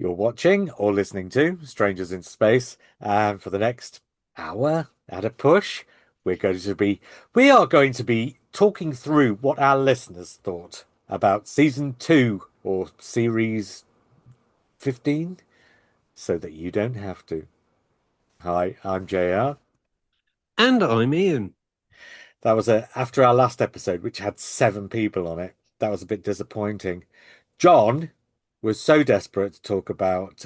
You're watching or listening to Strangers in Space, and for the next hour at a push, we're going to be we are going to be talking through what our listeners thought about season 2 or series 15 so that you don't have to. Hi, I'm JR. And I'm Ian. That was after our last episode, which had 7 people on it. That was a bit disappointing. John was so desperate to talk about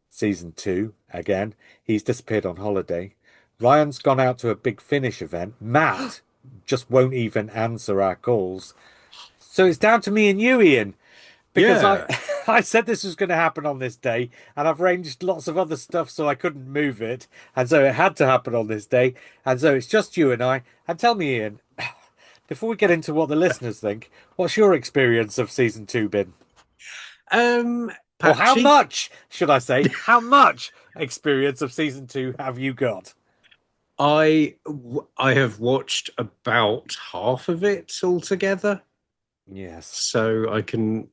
season 2 again. He's disappeared on holiday. Ryan's gone out to a big Finish event. Matt just won't even answer our calls. So it's down to me and you, Ian, because I Yeah. I said this was going to happen on this day, and I've arranged lots of other stuff so I couldn't move it, and so it had to happen on this day, and so it's just you and I. And tell me, Ian, before we get into what the listeners think, what's your experience of season 2 been? Or how Patchy. much, should I say, how much experience of season 2 have you got? I have watched about half of it altogether, Yes. so I can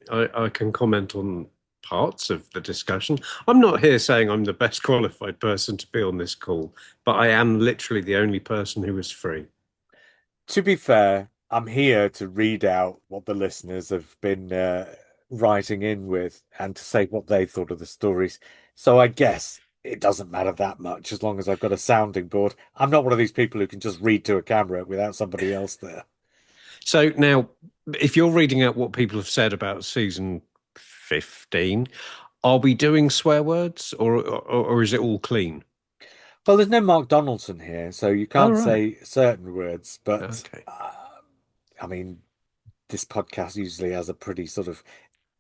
comment on parts of the discussion. I'm not here saying I'm the best qualified person to be on this call, but I am literally the only person who is free. To be fair, I'm here to read out what the listeners have been writing in with and to say what they thought of the stories. So I guess it doesn't matter that much as long as I've got a sounding board. I'm not one of these people who can just read to a camera without somebody else there. So now, if you're reading out what people have said about season 15, are we doing swear words or is it all clean? Well, there's no Mark Donaldson here, so you All can't right. say certain words, but Okay. I mean, this podcast usually has a pretty sort of,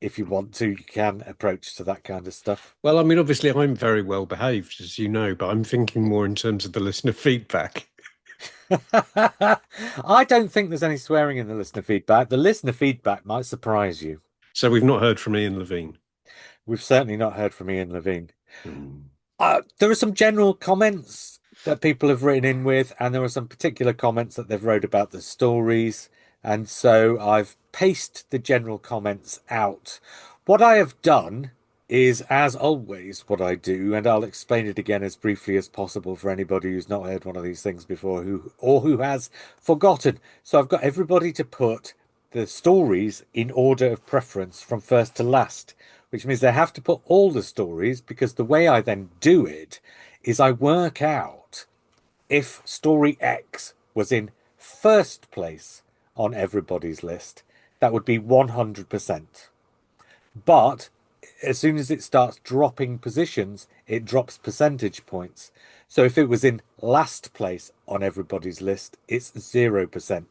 if you want to, you can approach to that kind of stuff. Well, I mean, obviously, I'm very well behaved, as you know, but I'm thinking more in terms of the listener feedback. I don't think there's any swearing in the listener feedback. The listener feedback might surprise you. So we've not heard from Ian Levine. We've certainly not heard from Ian Levine. Hmm. There are some general comments that people have written in with, and there are some particular comments that they've wrote about the stories. And so I've pasted the general comments out. What I have done is, as always, what I do, and I'll explain it again as briefly as possible for anybody who's not heard one of these things before, who has forgotten. So I've got everybody to put the stories in order of preference from first to last, which means they have to put all the stories because the way I then do it is I work out if story X was in first place on everybody's list, that would be 100%. But as soon as it starts dropping positions, it drops percentage points. So if it was in last place on everybody's list, it's 0%.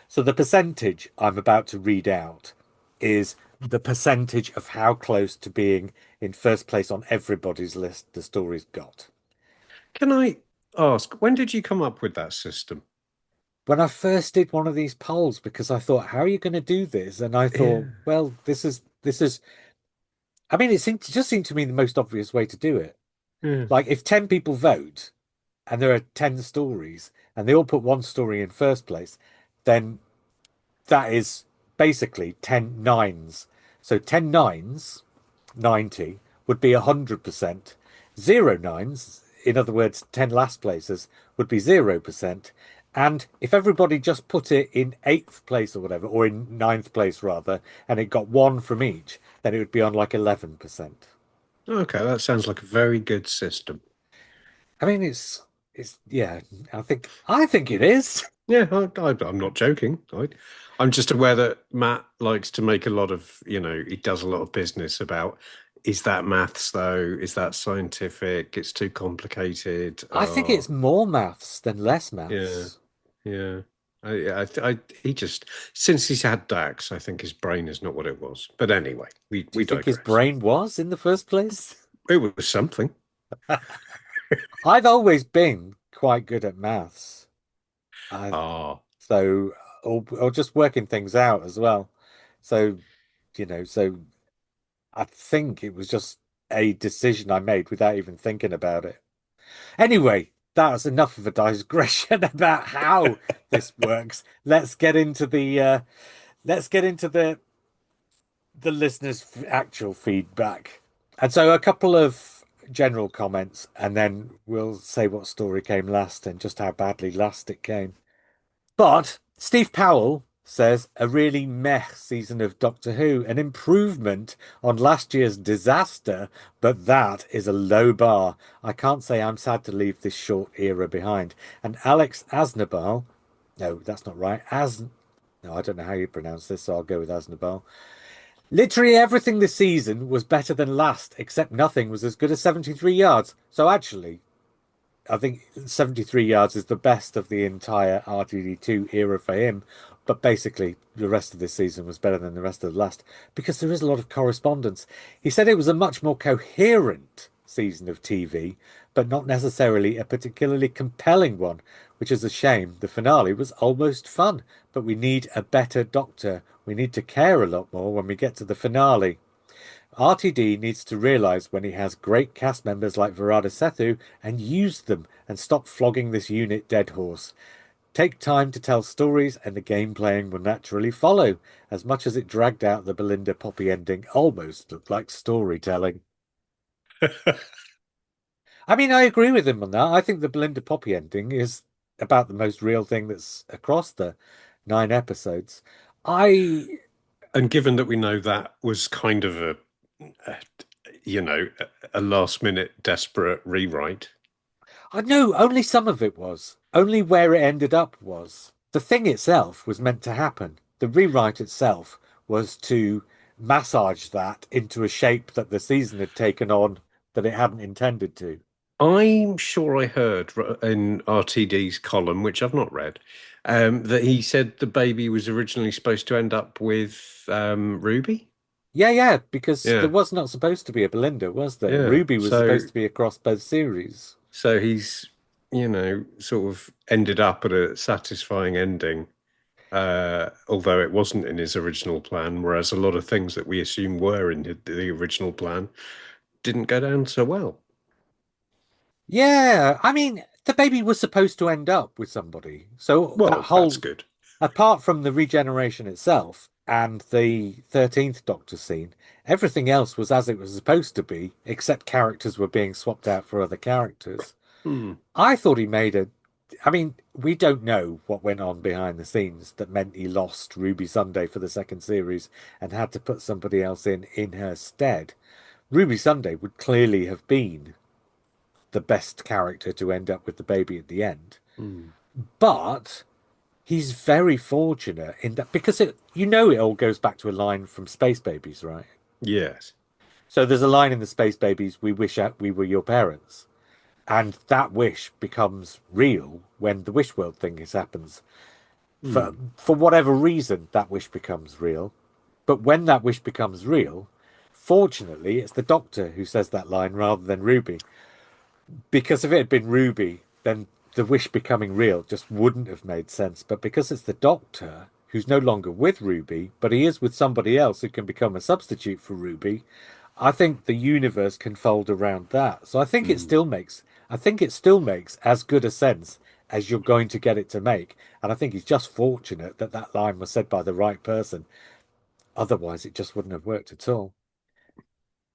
So the percentage I'm about to read out is the percentage of how close to being in first place on everybody's list the story's got. Can I ask, when did you come up with that system? When I first did one of these polls, because I thought, how are you going to do this? And I thought, Yeah. well, this is. I mean, it just seemed to me the most obvious way to do it. Yeah. Like, if 10 people vote and there are 10 stories and they all put one story in first place, then that is basically 10 nines. So 10 nines, 90, would be 100%. Zero nines, in other words, 10 last places, would be 0%. And if everybody just put it in eighth place or whatever, or in ninth place rather, and it got one from each, then it would be on like 11%. Okay, that sounds like a very good system. I mean, it's yeah. I think it is. Yeah, I'm not joking. I'm just aware that Matt likes to make a lot of, he does a lot of business about, is that maths though? Is that scientific? It's too complicated. I think it's more maths than less Yeah, maths. yeah. He just, since he's had Dax, I think his brain is not what it was. But anyway, we Do you we think his digress. brain was in the first place? It was something. I've always been quite good at maths. I Ah, so or just working things out as well. So, so I think it was just a decision I made without even thinking about it. Anyway, that's enough of a digression about how this works. Let's get into the listeners' actual feedback. And so a couple of general comments, and then we'll say what story came last and just how badly last it came. But Steve Powell says a really meh season of Doctor Who, an improvement on last year's disaster, but that is a low bar. I can't say I'm sad to leave this short era behind. And Alex Asnabal, no, that's not right. No, I don't know how you pronounce this, so I'll go with Asnabal. Literally everything this season was better than last, except nothing was as good as 73 yards. So actually, I think 73 yards is the best of the entire RTD2 era for him. But basically, the rest of this season was better than the rest of the last because there is a lot of correspondence. He said it was a much more coherent season of TV, but not necessarily a particularly compelling one, which is a shame. The finale was almost fun, but we need a better Doctor. We need to care a lot more when we get to the finale. RTD needs to realise when he has great cast members like Virada Sethu and use them and stop flogging this unit dead horse. Take time to tell stories and the game playing will naturally follow. As much as it dragged out, the Belinda Poppy ending almost looked like storytelling. I mean, I agree with him on that. I think the Belinda Poppy ending is about the most real thing that's across the 9 episodes. I And given that we know that was kind of a you know, a last minute desperate rewrite. I know only some of it was. Only where it ended up was. The thing itself was meant to happen. The rewrite itself was to massage that into a shape that the season had taken on that it hadn't intended to. I'm sure I heard in RTD's column, which I've not read, that he said the baby was originally supposed to end up with Ruby. Yeah, yeah, because there Yeah, was not supposed to be a Belinda, was there? yeah. Ruby was So, supposed to be across both series. so he's, sort of ended up at a satisfying ending, although it wasn't in his original plan, whereas a lot of things that we assume were in the original plan didn't go down so well. Yeah, I mean, the baby was supposed to end up with somebody. So that Well, that's whole, good. apart from the regeneration itself and the 13th Doctor scene, everything else was as it was supposed to be, except characters were being swapped out for other characters. Hmm. I thought he made a, I mean, we don't know what went on behind the scenes that meant he lost Ruby Sunday for the second series and had to put somebody else in her stead. Ruby Sunday would clearly have been the best character to end up with the baby at the end. Hmm. But he's very fortunate in that because it all goes back to a line from Space Babies, right? Yes. So there's a line in the Space Babies, we wish we were your parents. And that wish becomes real when the wish world thing happens. For Hmm. for whatever reason, that wish becomes real. But when that wish becomes real, fortunately, it's the Doctor who says that line rather than Ruby. Because if it had been Ruby, then the wish becoming real just wouldn't have made sense. But because it's the Doctor who's no longer with Ruby, but he is with somebody else who can become a substitute for Ruby, I think the universe can fold around that. So Hmm. I think it still makes as good a sense as you're going to get it to make. And I think he's just fortunate that that line was said by the right person. Otherwise, it just wouldn't have worked at all.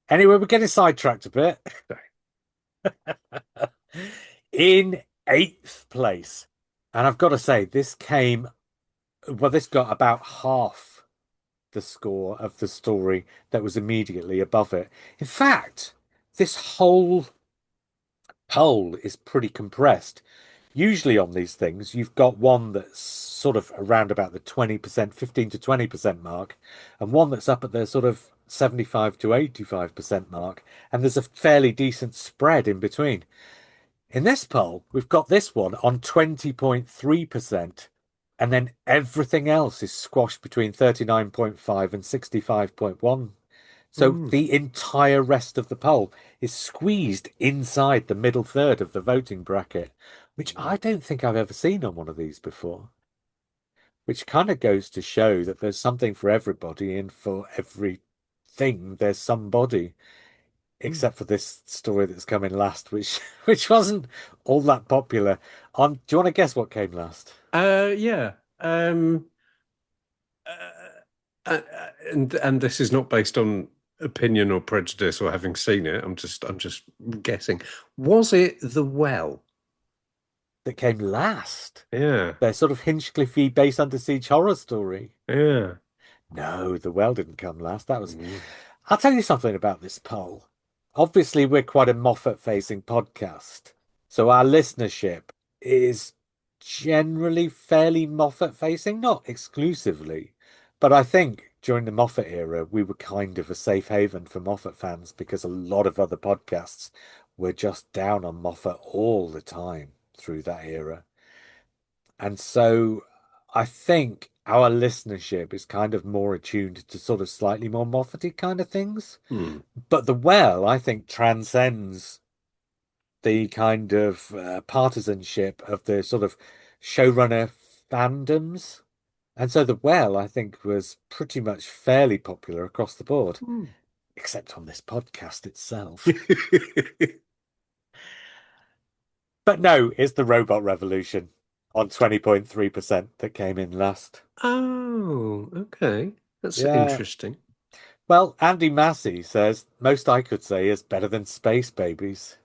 Anyway, we're getting sidetracked a bit. In eighth place. And I've got to say, this got about half the score of the story that was immediately above it. In fact, this whole poll is pretty compressed. Usually on these things, you've got one that's sort of around about the 20%, 15 to 20% mark, and one that's up at the sort of 75 to 85% mark, and there's a fairly decent spread in between. In this poll, we've got this one on 20.3%, and then everything else is squashed between 39.5 and 65.1. So Hmm. the entire rest of the poll is squeezed inside the middle third of the voting bracket, which I don't think I've ever seen on one of these before, which kind of goes to show that there's something for everybody and for everything there's somebody Hmm. except for this story that's coming last, which which wasn't all that popular. Do you want to guess what came last? Yeah. Uh, and this is not based on. opinion or prejudice or having seen it. I'm just guessing. Was it The Well? That came last. Yeah, Their sort of Hinchcliffe based under siege horror story. yeah. No, The Well didn't come last. That was. Mm. I'll tell you something about this poll. Obviously, we're quite a Moffat-facing podcast, so our listenership is generally fairly Moffat-facing, not exclusively, but I think during the Moffat era, we were kind of a safe haven for Moffat fans because a lot of other podcasts were just down on Moffat all the time through that era. And so I think our listenership is kind of more attuned to sort of slightly more Moffat-y kind of things. Hmm. But The Well, I think, transcends the kind of partisanship of the sort of showrunner fandoms. And so The Well, I think, was pretty much fairly popular across the board, Hmm. except on this podcast itself. But no, it's the Robot Revolution on 20.3% that came in last. Oh, okay. That's Yeah. interesting. Well, Andy Massey says most I could say is better than Space Babies.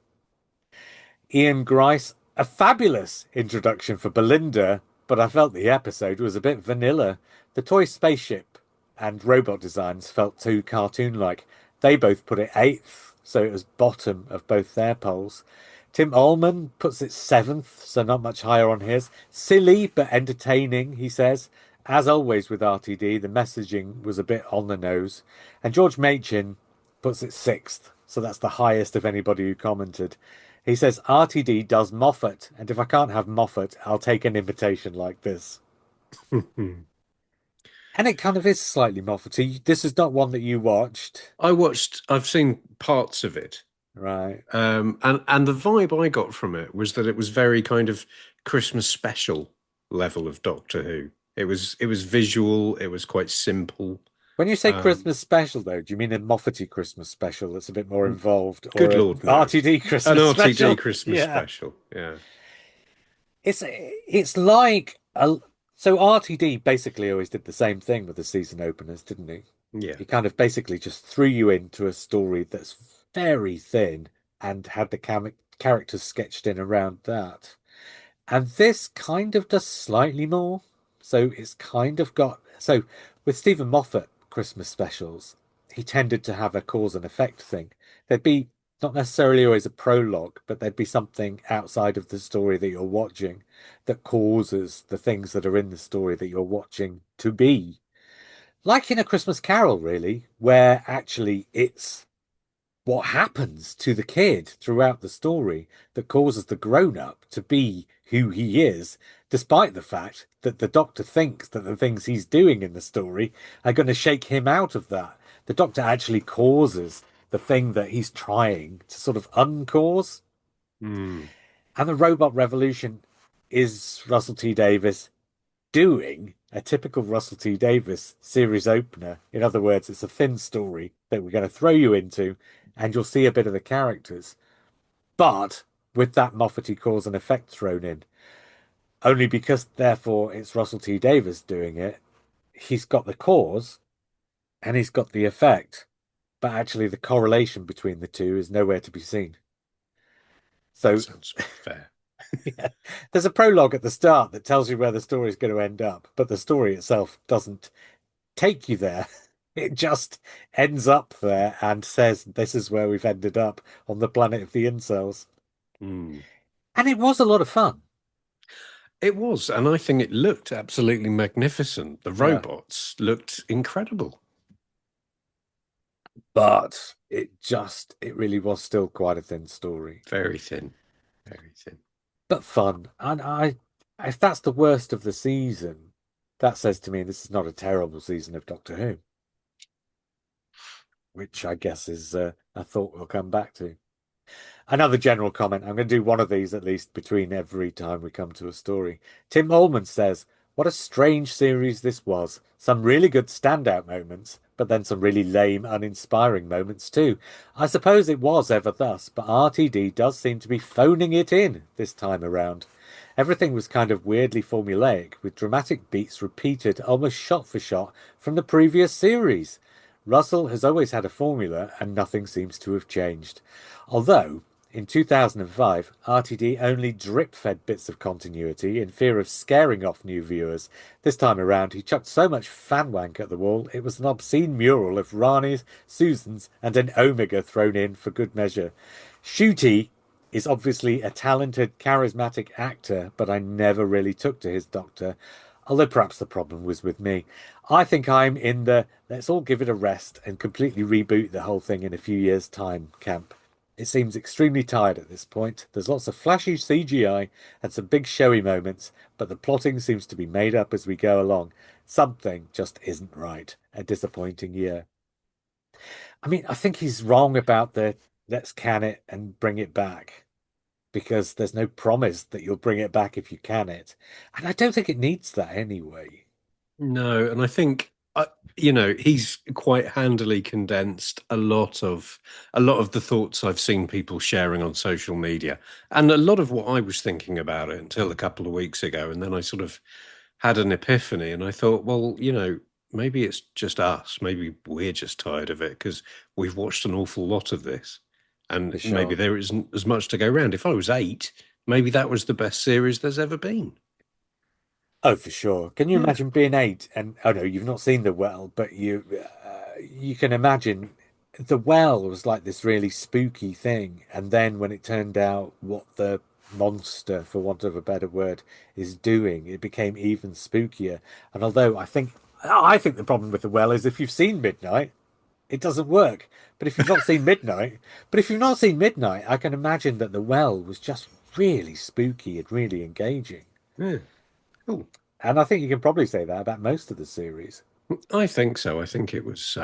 Ian Grice, a fabulous introduction for Belinda, but I felt the episode was a bit vanilla. The toy spaceship and robot designs felt too cartoon-like. They both put it eighth, so it was bottom of both their polls. Tim Ullman puts it seventh, so not much higher on his. Silly but entertaining, he says. As always with RTD, the messaging was a bit on the nose. And George Machin puts it sixth, so that's the highest of anybody who commented. He says RTD does Moffat, and if I can't have Moffat, I'll take an invitation like this. And it kind of is slightly Moffat-y. This is not one that you watched, I've seen parts of it. right? And the vibe I got from it was that it was very kind of Christmas special level of Doctor Who. It was visual, it was quite simple. When you say Um, Christmas special, though, do you mean a Moffat-y Christmas special that's a bit more involved, or Good a Lord, no. RTD An Christmas RTD special? Christmas Yeah, special. Yeah. it's like a so RTD basically always did the same thing with the season openers, didn't he? Yeah. He kind of basically just threw you into a story that's very thin and had the characters sketched in around that. And this kind of does slightly more. So it's kind of got so with Stephen Moffat Christmas specials, he tended to have a cause and effect thing. There'd be not necessarily always a prologue, but there'd be something outside of the story that you're watching that causes the things that are in the story that you're watching to be. Like in A Christmas Carol, really, where actually it's what happens to the kid throughout the story that causes the grown-up to be who he is, despite the fact that the doctor thinks that the things he's doing in the story are going to shake him out of that. The doctor actually causes the thing that he's trying to sort of uncause. Mm. And the robot revolution is Russell T Davies doing a typical Russell T Davies series opener. In other words, it's a thin story that we're going to throw you into, and you'll see a bit of the characters, but with that Moffat cause and effect thrown in. Only because, therefore, it's Russell T Davies doing it. He's got the cause and he's got the effect, but actually, the correlation between the two is nowhere to be seen. That So, sounds fair. yeah, there's a prologue at the start that tells you where the story is going to end up, but the story itself doesn't take you there. It just ends up there and says, this is where we've ended up on the planet of the incels. Mm. And it was a lot of fun. It was, and I think it looked absolutely magnificent. The Yeah. robots looked incredible. But it really was still quite a thin story, Very thin. Very thin. but fun. And if that's the worst of the season, that says to me this is not a terrible season of Doctor Who, which I guess is a thought we'll come back to. Another general comment. I'm going to do one of these at least between every time we come to a story. Tim Ullman says, what a strange series this was. Some really good standout moments, but then some really lame, uninspiring moments too. I suppose it was ever thus, but RTD does seem to be phoning it in this time around. Everything was kind of weirdly formulaic, with dramatic beats repeated almost shot for shot from the previous series. Russell has always had a formula and nothing seems to have changed. Although, in 2005, RTD only drip-fed bits of continuity in fear of scaring off new viewers. This time around, he chucked so much fan wank at the wall, it was an obscene mural of Rani's, Susan's, and an Omega thrown in for good measure. Shooty is obviously a talented, charismatic actor, but I never really took to his Doctor, although perhaps the problem was with me. I think I'm in the let's all give it a rest and completely reboot the whole thing in a few years' time camp. It seems extremely tired at this point. There's lots of flashy CGI and some big showy moments, but the plotting seems to be made up as we go along. Something just isn't right. A disappointing year. I mean, I think he's wrong about the let's can it and bring it back because there's no promise that you'll bring it back if you can it. And I don't think it needs that anyway. No, and I think he's quite handily condensed a lot of the thoughts I've seen people sharing on social media, and a lot of what I was thinking about it until a couple of weeks ago, and then I sort of had an epiphany, and I thought, well, maybe it's just us, maybe we're just tired of it because we've watched an awful lot of this, and For maybe sure. there isn't as much to go around. If I was eight, maybe that was the best series there's ever been. Oh, for sure. Can you Yeah, imagine being eight and oh no, you've not seen The Well, but you can imagine The Well was like this really spooky thing, and then when it turned out what the monster, for want of a better word, is doing, it became even spookier. And although I think the problem with The Well is if you've seen Midnight, it doesn't work. But if you've not seen Midnight, but if you've not seen Midnight, I can imagine that The Well was just really spooky and really engaging. yeah. Cool. And I think you can probably say that about most of the series. I think so. I think it was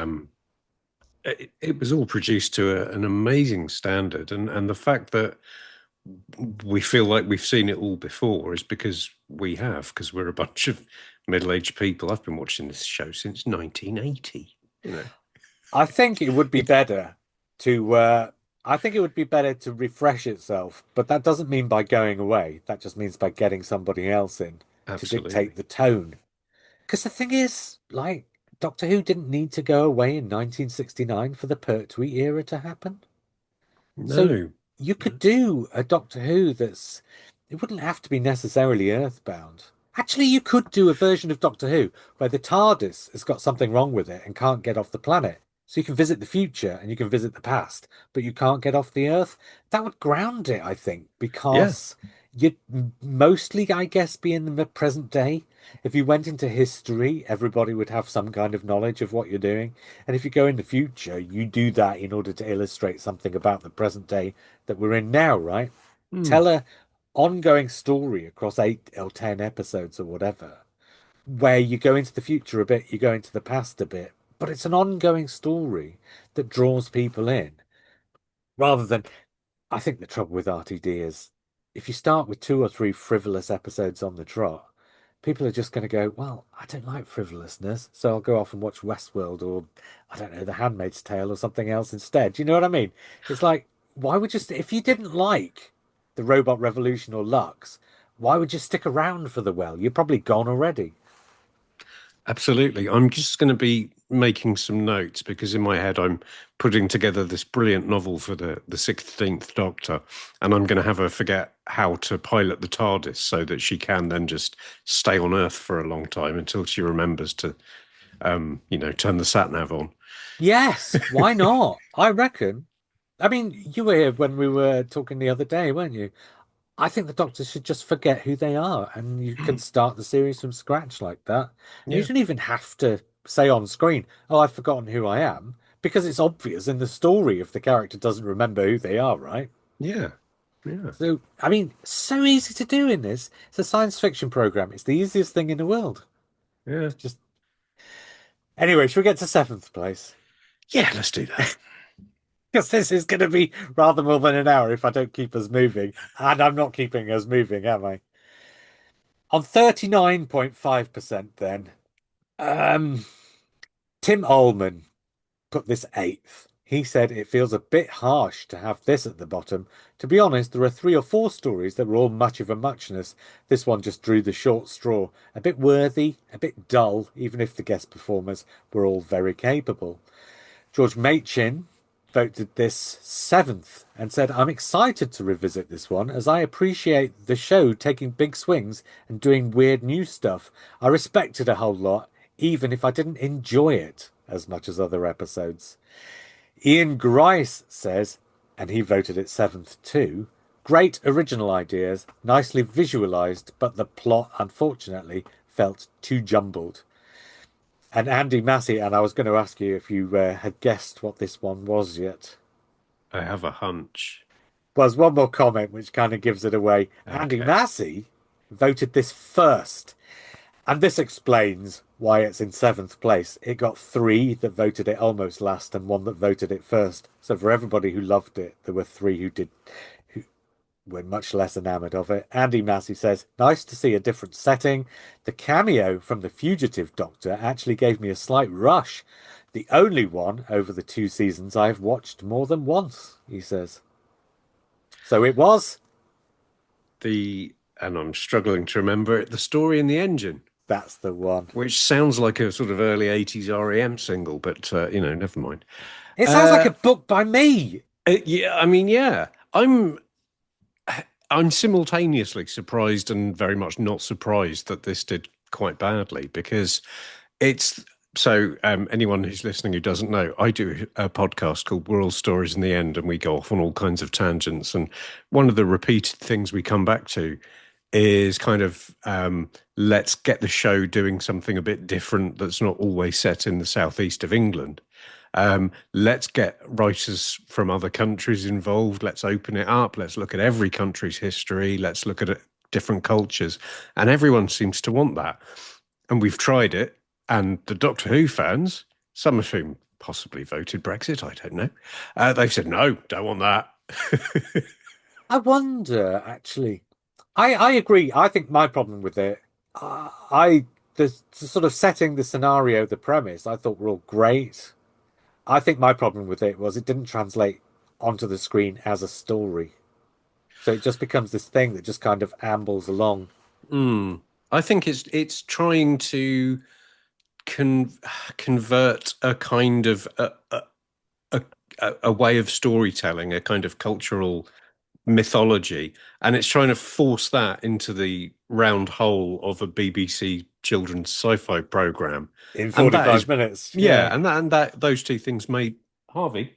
all produced to an amazing standard, and the fact that we feel like we've seen it all before is because we're a bunch of middle-aged people. I've been watching this show since 1980. I think it would be better to I think it would be better to refresh itself, but that doesn't mean by going away. That just means by getting somebody else in to dictate Absolutely. the tone. Because the thing is, like, Doctor Who didn't need to go away in 1969 for the Pertwee era to happen. So No. you could No. do a Doctor Who that's, it wouldn't have to be necessarily Earthbound. Actually, you could do a version of Doctor Who where the TARDIS has got something wrong with it and can't get off the planet. So you can visit the future and you can visit the past, but you can't get off the Earth. That would ground it, I think, Yeah. because you'd mostly, I guess, be in the present day. If you went into history, everybody would have some kind of knowledge of what you're doing. And if you go in the future, you do that in order to illustrate something about the present day that we're in now, right? Hmm. Tell a ongoing story across 8 or 10 episodes or whatever, where you go into the future a bit, you go into the past a bit, but it's an ongoing story that draws people in rather than I think the trouble with RTD is if you start with 2 or 3 frivolous episodes on the trot, people are just going to go, well, I don't like frivolousness, so I'll go off and watch Westworld or, I don't know, The Handmaid's Tale or something else instead. Do you know what I mean? It's like, why would you, if you didn't like The Robot Revolution or Lux, why would you stick around for The Well? You're probably gone already. Absolutely. I'm just going to be making some notes because in my head I'm putting together this brilliant novel for the 16th Doctor, and I'm going to have her forget how to pilot the TARDIS so that she can then just stay on Earth for a long time until she remembers to, turn the sat nav on. Yes, why not? I reckon. I mean, you were here when we were talking the other day, weren't you? I think the Doctors should just forget who they are, and you can start the series from scratch like that. And you Yeah. don't even have to say on screen, "Oh, I've forgotten who I am," because it's obvious in the story if the character doesn't remember who they are, right? Yeah. Yeah. So, I mean, so easy to do in this. It's a science fiction program. It's the easiest thing in the world. Yeah. It's just anyway. Should we get to seventh place? Yeah. Let's do that. Because this is going to be rather more than an hour if I don't keep us moving, and I'm not keeping us moving, am I? On 39.5% then. Um, Tim Ullman put this eighth. He said it feels a bit harsh to have this at the bottom. To be honest, there are 3 or 4 stories that were all much of a muchness. This one just drew the short straw. A bit worthy, a bit dull, even if the guest performers were all very capable. George Machin voted this 7th and said, I'm excited to revisit this one as I appreciate the show taking big swings and doing weird new stuff. I respect it a whole lot, even if I didn't enjoy it as much as other episodes. Ian Grice says, and he voted it 7th too, great original ideas, nicely visualised, but the plot, unfortunately, felt too jumbled. And Andy Massey, and I was going to ask you if you had guessed what this one was yet. I have a hunch. Well, there's one more comment which kind of gives it away. Andy Okay. Massey voted this first, and this explains why it's in 7th place. It got 3 that voted it almost last and 1 that voted it first. So for everybody who loved it, there were 3 who were much less enamoured of it. Andy Massey says, nice to see a different setting. The cameo from the fugitive doctor actually gave me a slight rush. The only one over the 2 seasons I've watched more than once, he says. So it was. The and I'm struggling to remember it, the story in the engine, That's the one. which sounds like a sort of early 80s REM single, but never mind. It sounds like Uh, a book by me. yeah, I mean, yeah. I'm simultaneously surprised and very much not surprised that this did quite badly because it's anyone who's listening who doesn't know, I do a podcast called World Stories in the End, and we go off on all kinds of tangents. And one of the repeated things we come back to is kind of let's get the show doing something a bit different that's not always set in the southeast of England. Let's get writers from other countries involved. Let's open it up. Let's look at every country's history. Let's look at it, different cultures. And everyone seems to want that. And we've tried it. And the Doctor Who fans, some of whom possibly voted Brexit, I don't know, they've said, no, don't want that. I wonder, actually. I agree. I think my problem with it, I the sort of setting, the scenario, the premise, I thought were all great. I think my problem with it was it didn't translate onto the screen as a story. So it just becomes this thing that just kind of ambles along. Mm. I think it's trying to con convert a kind of a, a way of storytelling, a kind of cultural mythology, and it's trying to force that into the round hole of a BBC children's sci-fi program, In and that 45 is, minutes. yeah, Yeah. and that those two things made Harvey.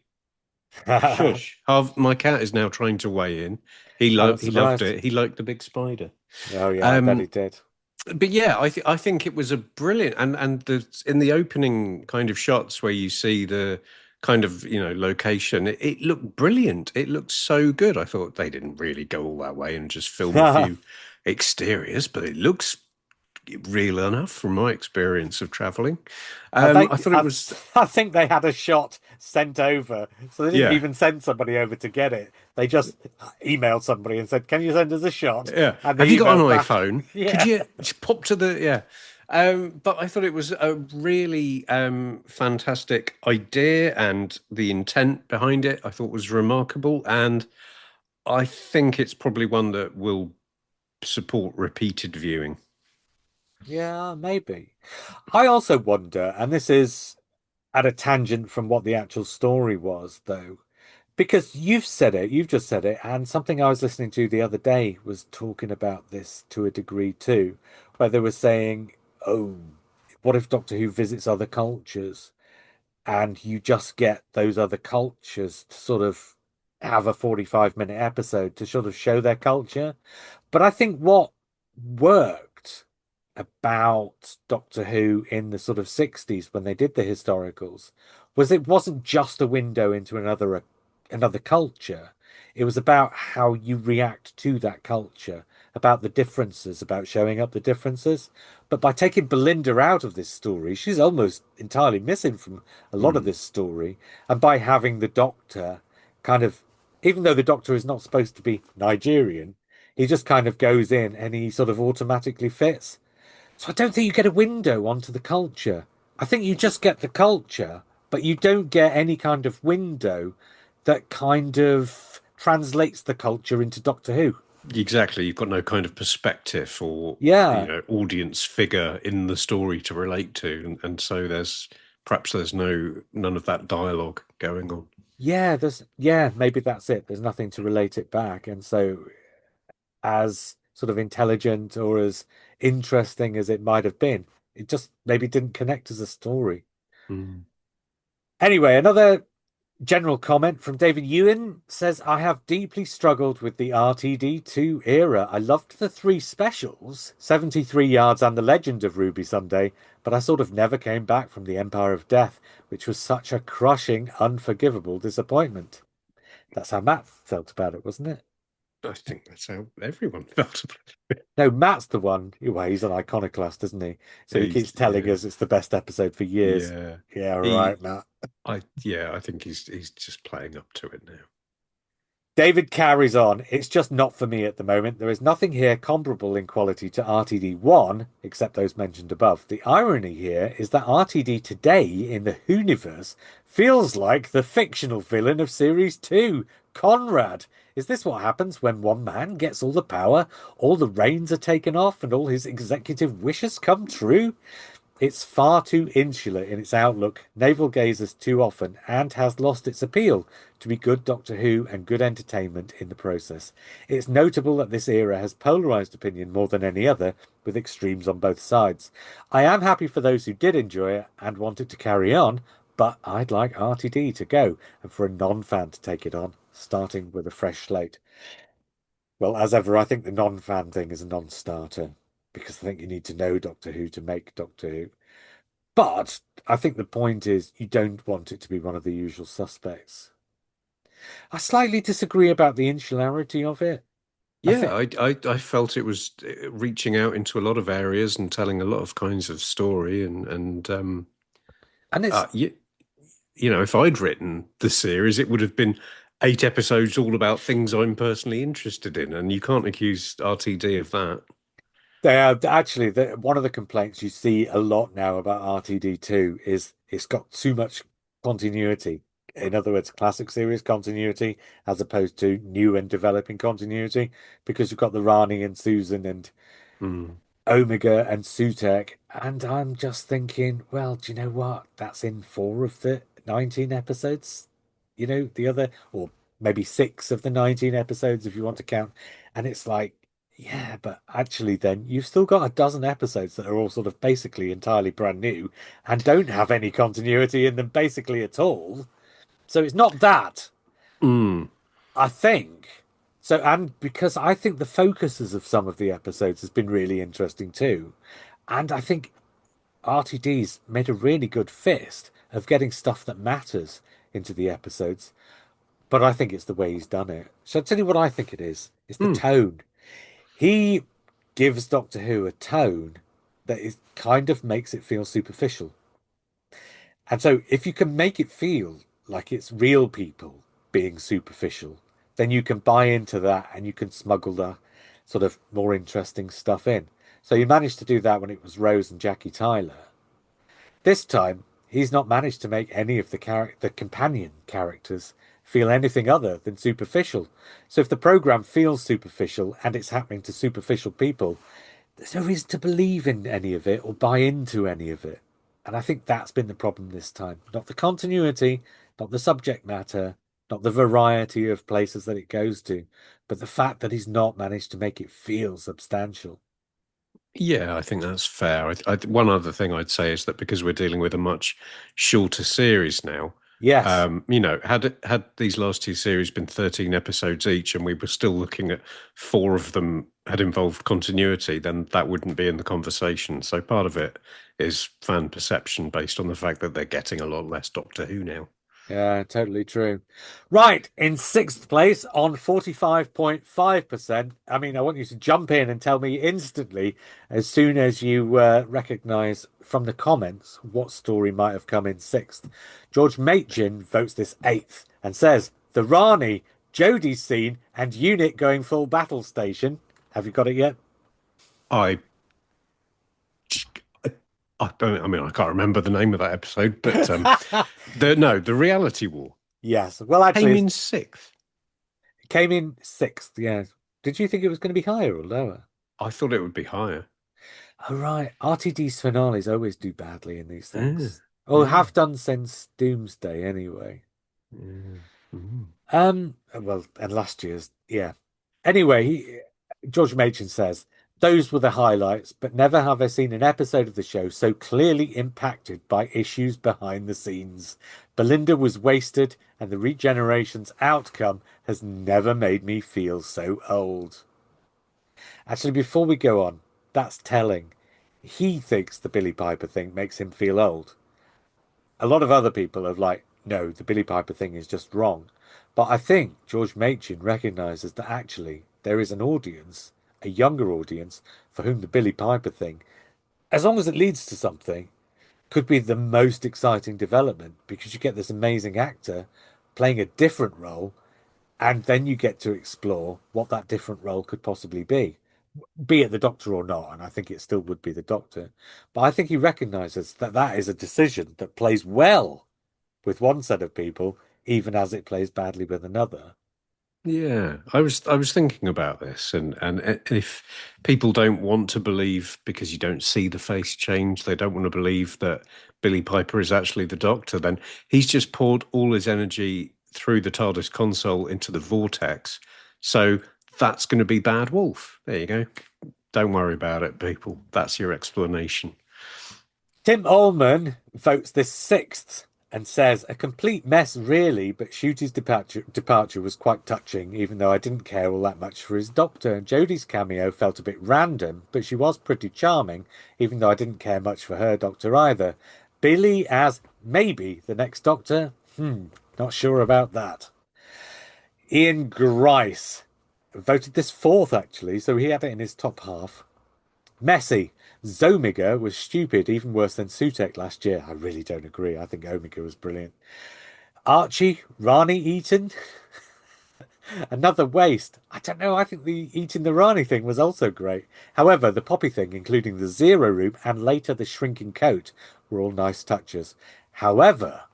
Shush, my cat is now trying to weigh in. I'm not He loved surprised. it. He liked the big spider. Oh, yeah, I bet he Um, did. but yeah, I think it was a brilliant and the in the opening kind of shots where you see the kind of location, it looked brilliant. It looked so good. I thought they didn't really go all that way and just film a few exteriors, but it looks real enough from my experience of traveling. I I think thought it was I think they had a shot sent over, so they didn't yeah. even send somebody over to get it. They just emailed somebody and said, "Can you send us a shot?" Yeah. And Have they you got an emailed back, iPhone? Could "Yeah." you just pop to the yeah? But I thought it was a really fantastic idea, and the intent behind it I thought was remarkable, and I think it's probably one that will support repeated viewing. Yeah, maybe. I also wonder, and this is at a tangent from what the actual story was, though, because you've said it, you've just said it, and something I was listening to the other day was talking about this to a degree too, where they were saying, "Oh, what if Doctor Who visits other cultures?" and you just get those other cultures to sort of have a 45-minute episode to sort of show their culture. But I think what worked about Doctor Who in the sort of 60s when they did the historicals was it wasn't just a window into another culture. It was about how you react to that culture, about the differences, about showing up the differences. But by taking Belinda out of this story, she's almost entirely missing from a lot of Mm, this story. And by having the Doctor kind of, even though the Doctor is not supposed to be Nigerian, he just kind of goes in and he sort of automatically fits. So I don't think you get a window onto the culture. I think you just get the culture, but you don't get any kind of window that kind of translates the culture into Doctor Who. Exactly. You've got no kind of perspective or, Yeah, audience figure in the story to relate to. And so there's none of that dialogue going on. yeah, maybe that's it. There's nothing to relate it back. And so as sort of intelligent or as interesting as it might have been, it just maybe didn't connect as a story. Mm. Anyway, another general comment from David Ewan says, I have deeply struggled with the RTD2 era. I loved the three specials, 73 Yards and The Legend of Ruby Sunday, but I sort of never came back from The Empire of Death, which was such a crushing, unforgivable disappointment. That's how Matt felt about it, wasn't it? I think that's how everyone felt about it. No, Matt's the one. Well, he's an iconoclast, isn't he? So he keeps telling Yeah, us it's the best episode for years. yeah. Yeah, right, He, Matt. yeah, I think he's just playing up to it now. David carries on. It's just not for me at the moment. There is nothing here comparable in quality to RTD1, except those mentioned above. The irony here is that RTD today in the Whoniverse feels like the fictional villain of Series 2, Conrad. Is this what happens when one man gets all the power, all the reins are taken off, and all his executive wishes come true? It's far too insular in its outlook, navel gazes too often, and has lost its appeal to be good Doctor Who and good entertainment in the process. It's notable that this era has polarised opinion more than any other, with extremes on both sides. I am happy for those who did enjoy it and want it to carry on, but I'd like RTD to go and for a non-fan to take it on, starting with a fresh slate. Well, as ever, I think the non-fan thing is a non-starter because I think you need to know Doctor Who to make Doctor Who. But I think the point is you don't want it to be one of the usual suspects. I slightly disagree about the insularity of it. I Yeah, think, I felt it was reaching out into a lot of areas and telling a lot of kinds of story and and uh, it's you, if I'd written the series, it would have been 8 episodes all about things I'm personally interested in, and you can't accuse RTD of that. they are actually one of the complaints you see a lot now about RTD2 is it's got too much continuity. In other words, classic series continuity as opposed to new and developing continuity, because you've got the Rani and Susan and Mm. Omega and Sutek, and I'm just thinking, well, do you know what? That's in four of the 19 episodes. The other, or maybe six of the 19 episodes if you want to count. And it's like, yeah, but actually, then you've still got a dozen episodes that are all sort of basically entirely brand new and don't have any continuity in them basically at all. So it's not that, Mm. I think. So, and because I think the focuses of some of the episodes has been really interesting too. And I think RTD's made a really good fist of getting stuff that matters into the episodes. But I think it's the way he's done it. So I'll tell you what I think it is. It's the Mm. tone. He gives Doctor Who a tone that is kind of makes it feel superficial. And so if you can make it feel like it's real people being superficial, then you can buy into that and you can smuggle the sort of more interesting stuff in. So you managed to do that when it was Rose and Jackie Tyler. This time, he's not managed to make any of the companion characters feel anything other than superficial. So if the program feels superficial and it's happening to superficial people, there's no reason to believe in any of it or buy into any of it. And I think that's been the problem this time. Not the continuity, not the subject matter, not the variety of places that it goes to, but the fact that he's not managed to make it feel substantial. Yeah, I think that's fair. One other thing I'd say is that because we're dealing with a much shorter series now, Yes. had these last two series been 13 episodes each, and we were still looking at four of them had involved continuity, then that wouldn't be in the conversation. So part of it is fan perception based on the fact that they're getting a lot less Doctor Who now. Yeah, totally true. Right, in sixth place on 45.5%. I mean, I want you to jump in and tell me instantly, as soon as you recognize from the comments what story might have come in sixth. George Machin votes this eighth and says, The Rani, Jodie's scene, and unit going full battle station. Have you got it yet? I I mean, I can't remember the name of that episode, but the reality war Yes. Well, actually, came in sixth. it came in sixth. Yeah. Did you think it was going to be higher or lower? I thought it would be higher. Oh, right. RTD's finales always do badly in these Yeah, things. Or yeah, have done since Doomsday anyway. yeah. Mm. Well, and last year's, yeah. Anyway, George Machin says, those were the highlights, but never have I seen an episode of the show so clearly impacted by issues behind the scenes. Belinda was wasted, and the regeneration's outcome has never made me feel so old. Actually, before we go on, that's telling. He thinks the Billy Piper thing makes him feel old. A lot of other people are like, no, the Billy Piper thing is just wrong. But I think George Machin recognizes that actually there is an audience, a younger audience, for whom the Billy Piper thing, as long as it leads to something, could be the most exciting development because you get this amazing actor playing a different role, and then you get to explore what that different role could possibly be it the Doctor or not. And I think it still would be the Doctor. But I think he recognizes that that is a decision that plays well with one set of people, even as it plays badly with another. Yeah, I was thinking about this, and if people don't want to believe because you don't see the face change, they don't want to believe that Billy Piper is actually the Doctor, then he's just poured all his energy through the TARDIS console into the vortex. So that's going to be Bad Wolf. There you go. Don't worry about it, people. That's your explanation. Tim Ullman votes this sixth and says a complete mess really, but Shute's departure was quite touching, even though I didn't care all that much for his Doctor. Jodie's cameo felt a bit random, but she was pretty charming, even though I didn't care much for her Doctor either. Billy as maybe the next Doctor? Not sure about that. Ian Grice voted this fourth actually, so he had it in his top half. Messy. Zomiga was stupid, even worse than Sutek last year. I really don't agree. I think Omega was brilliant. Archie, Rani Eaton, another waste. I don't know. I think the eating the Rani thing was also great. However, the Poppy thing, including the Zero Room and later the shrinking coat, were all nice touches. However,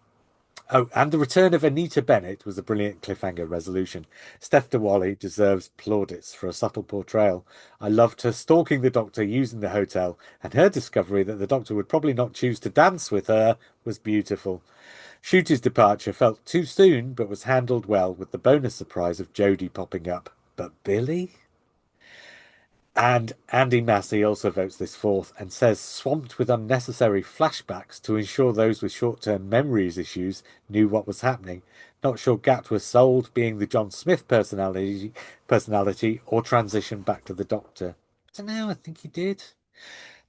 oh, and the return of Anita Bennett was a brilliant cliffhanger resolution. Steph DeWally deserves plaudits for a subtle portrayal. I loved her stalking the Doctor using the hotel, and her discovery that the Doctor would probably not choose to dance with her was beautiful. Shooty's departure felt too soon, but was handled well with the bonus surprise of Jodie popping up. But Billy? And Andy Massey also votes this fourth and says swamped with unnecessary flashbacks to ensure those with short-term memories issues knew what was happening. Not sure Gat was sold being the John Smith personality or transition back to the Doctor. I don't know, I think he did.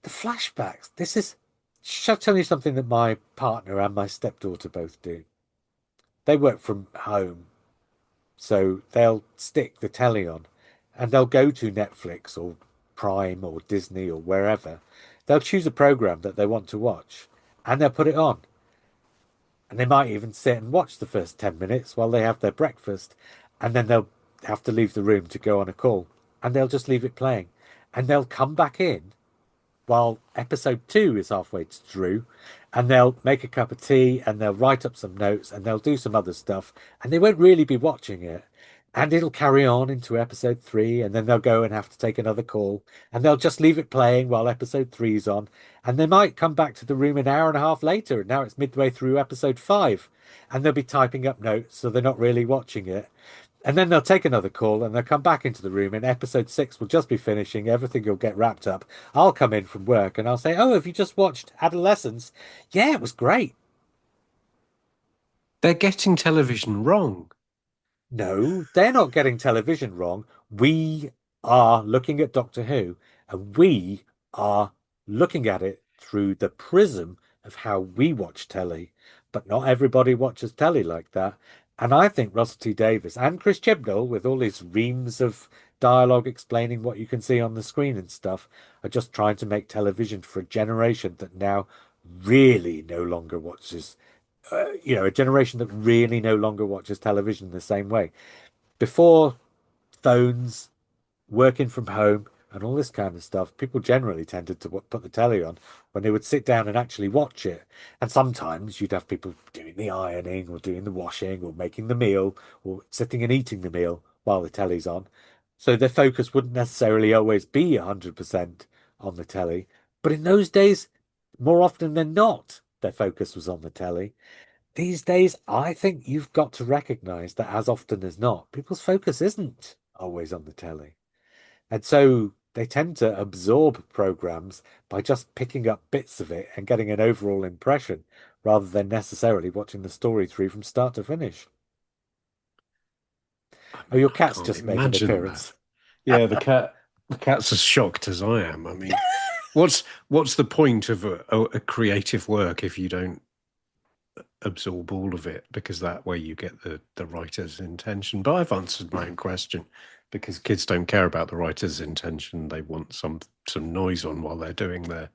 The flashbacks. This is shall I tell you something that my partner and my stepdaughter both do? They work from home, so they'll stick the telly on and they'll go to Netflix or Prime or Disney or wherever. They'll choose a program that they want to watch and they'll put it on. And they might even sit and watch the first 10 minutes while they have their breakfast. And then they'll have to leave the room to go on a call. And they'll just leave it playing. And they'll come back in while episode two is halfway through, and they'll make a cup of tea and they'll write up some notes and they'll do some other stuff, and they won't really be watching it. And it'll carry on into episode three, and then they'll go and have to take another call, and they'll just leave it playing while episode three's on. And they might come back to the room an hour and a half later, and now it's midway through episode five, and they'll be typing up notes, so they're not really watching it. And then they'll take another call and they'll come back into the room, and episode six will just be finishing. Everything will get wrapped up. I'll come in from work and I'll say, oh, have you just watched Adolescence? Yeah, it was great. They're getting television wrong. No, they're not getting television wrong. We are looking at Doctor Who, and we are looking at it through the prism of how we watch telly. But not everybody watches telly like that. And I think Russell T Davies and Chris Chibnall, with all his reams of dialogue explaining what you can see on the screen and stuff, are just trying to make television for a generation that now really no longer watches a generation that really no longer watches television the same way. Before phones, working from home, and all this kind of stuff, people generally tended to put the telly on when they would sit down and actually watch it. And sometimes you'd have people doing the ironing or doing the washing or making the meal or sitting and eating the meal while the telly's on. So their focus wouldn't necessarily always be 100% on the telly. But in those days, more often than not, their focus was on the telly. These days, I think you've got to recognize that as often as not, people's focus isn't always on the telly. And so they tend to absorb programs by just picking up bits of it and getting an overall impression rather than necessarily watching the story through from start to finish. I Oh, mean, your I cat's can't just made an imagine that. appearance. Yeah, the cat's as shocked as I am. I mean, what's the point of a creative work if you don't absorb all of it? Because that way you get the writer's intention. But I've answered my own question because kids don't care about the writer's intention. They want some noise on while they're doing their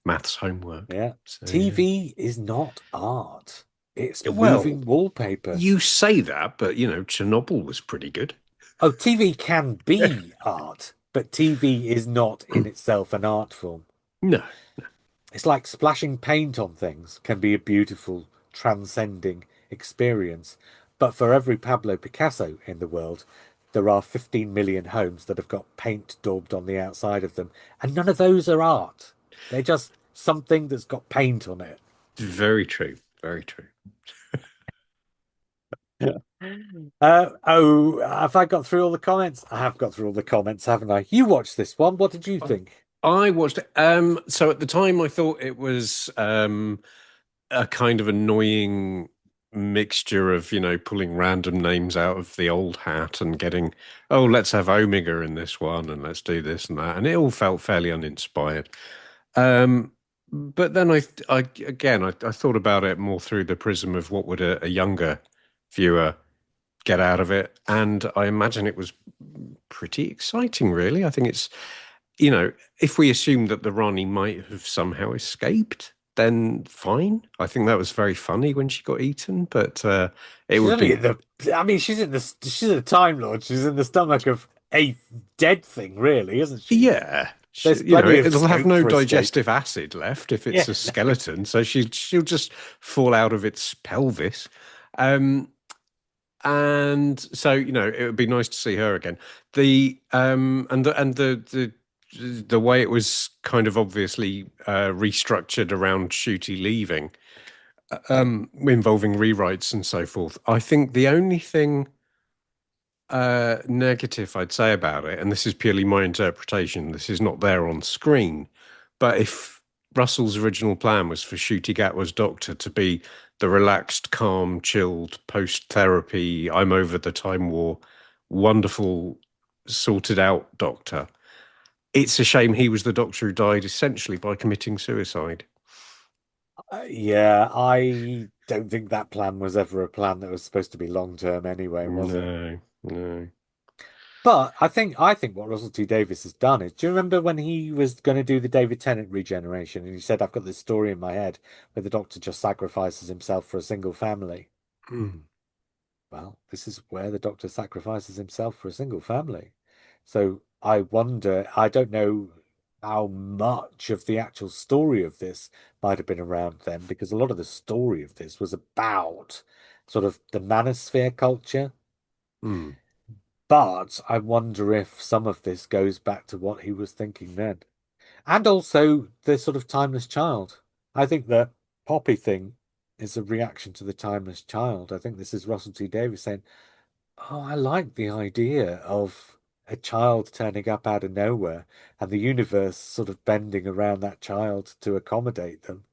maths homework. Yeah. So yeah. TV is not art. It's Well, moving wallpaper. you say that, but Chernobyl was pretty good. Oh, TV can be art, but TV is not in itself an art form. No. It's like splashing paint on things can be a beautiful, transcending experience. But for every Pablo Picasso in the world, there are 15 million homes that have got paint daubed on the outside of them. And none of those are art. They're just something that's got paint on it. Very true. Very true. Yeah. Have I got through all the comments? I have got through all the comments, haven't I? You watched this one. What did you think? I watched it. So at the time, I thought it was a kind of annoying mixture of, pulling random names out of the old hat and getting, oh, let's have Omega in this one and let's do this and that. And it all felt fairly uninspired. But then I thought about it more through the prism of what would a younger viewer get out of it. And I imagine it was pretty exciting, really. I think if we assume that the Rani might have somehow escaped, then fine. I think that was very funny when she got eaten, but it She's would only be, in the. I mean, she's a Time Lord. She's in the stomach of a dead thing, really, isn't she? yeah. There's plenty of It'll have scope no for escape. digestive acid left if it's Yeah. a skeleton, so she'll just fall out of its pelvis. Um, and so it would be nice to see her again. The way it was kind of obviously restructured around Shooty leaving, involving rewrites and so forth. I think the only thing negative I'd say about it, and this is purely my interpretation, this is not there on screen, but if Russell's original plan was for Ncuti Gatwa's Doctor to be the relaxed, calm, chilled, post-therapy, I'm over the Time War, wonderful, sorted out Doctor, it's a shame he was the Doctor who died essentially by committing suicide. Yeah, I don't think that plan was ever a plan that was supposed to be long term anyway, was it? No, no. But I think what Russell T Davies has done is, do you remember when he was going to do the David Tennant regeneration and he said, I've got this story in my head where the Doctor just sacrifices himself for a single family? Mm, Well, this is where the Doctor sacrifices himself for a single family. So I wonder, I don't know how much of the actual story of this might have been around then, because a lot of the story of this was about sort of the manosphere culture. mm, But I wonder if some of this goes back to what he was thinking then. And also the sort of timeless child. I think the Poppy thing is a reaction to the timeless child. I think this is Russell T Davies saying, oh, I like the idea of a child turning up out of nowhere and the universe sort of bending around that child to accommodate them.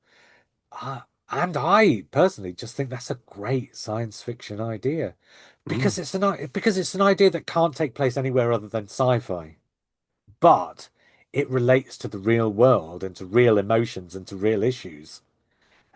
And I personally just think that's a great science fiction idea mm, because it's an idea that can't take place anywhere other than sci-fi, but it relates to the real world and to real emotions and to real issues.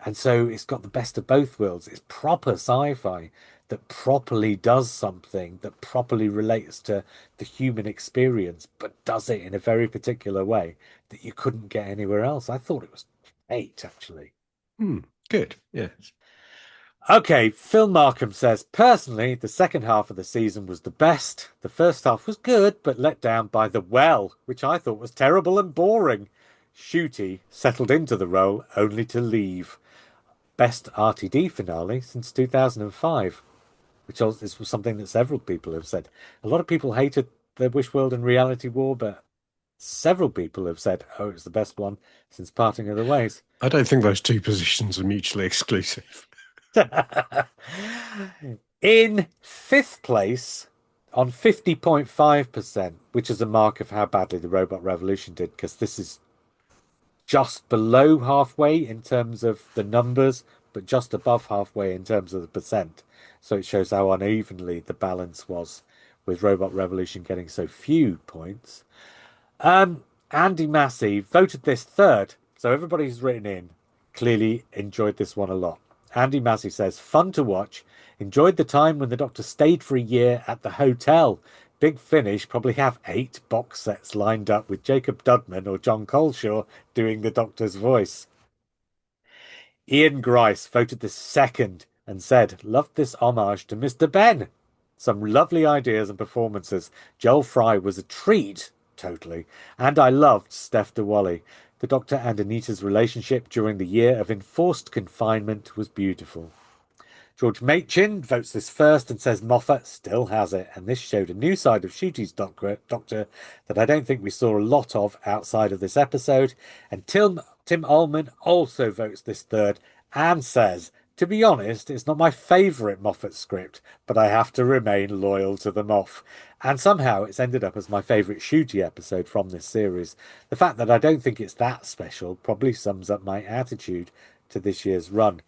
And so it's got the best of both worlds. It's proper sci-fi that properly does something that properly relates to the human experience, but does it in a very particular way that you couldn't get anywhere else. I thought it was great, actually. mm. Good. Yes. Okay, Phil Markham says, personally, the second half of the season was the best. The first half was good, but let down by The Well, which I thought was terrible and boring. Shooty settled into the role only to leave. Best RTD finale since 2005, which also, this was something that several people have said. A lot of people hated the Wish World and Reality War, but several people have said, oh, it's the best one since Parting of the Ways. I don't think those two positions are mutually exclusive. In fifth place, on 50.5%, which is a mark of how badly the Robot Revolution did, because this is just below halfway in terms of the numbers, but just above halfway in terms of the percent. So it shows how unevenly the balance was, with Robot Revolution getting so few points. Andy Massey voted this third, so everybody who's written in clearly enjoyed this one a lot. Andy Massey says, fun to watch. Enjoyed the time when the Doctor stayed for a year at the hotel. Big Finish probably have 8 box sets lined up with Jacob Dudman or John Coleshaw doing the Doctor's voice. Ian Grice voted this second and said, loved this homage to Mr. Ben. Some lovely ideas and performances. Joel Fry was a treat, totally. And I loved Steph de Wally. The Doctor and Anita's relationship during the year of enforced confinement was beautiful. George Machin votes this first and says Moffat still has it, and this showed a new side of Shuji's Doctor that I don't think we saw a lot of outside of this episode. And Tim Ullman also votes this third and says, to be honest, it's not my favourite Moffat script, but I have to remain loyal to the Moff. And somehow it's ended up as my favourite Shuji episode from this series. The fact that I don't think it's that special probably sums up my attitude to this year's run.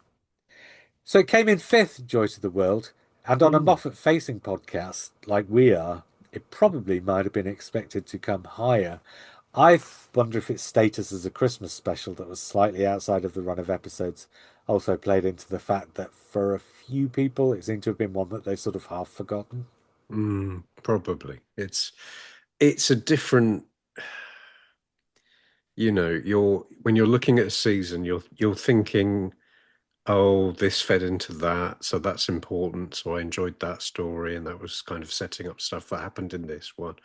So it came in fifth, Joy to the World, and on a Hmm. Moffat facing podcast like we are, it probably might have been expected to come higher. Wonder if its status as a Christmas special that was slightly outside of the run of episodes also played into the fact that for a few people it seemed to have been one that they've sort of half forgotten. Probably. It's a different, you're when you're looking at a season, you're thinking, oh, this fed into that, so that's important. So I enjoyed that story, and that was kind of setting up stuff that happened in this one.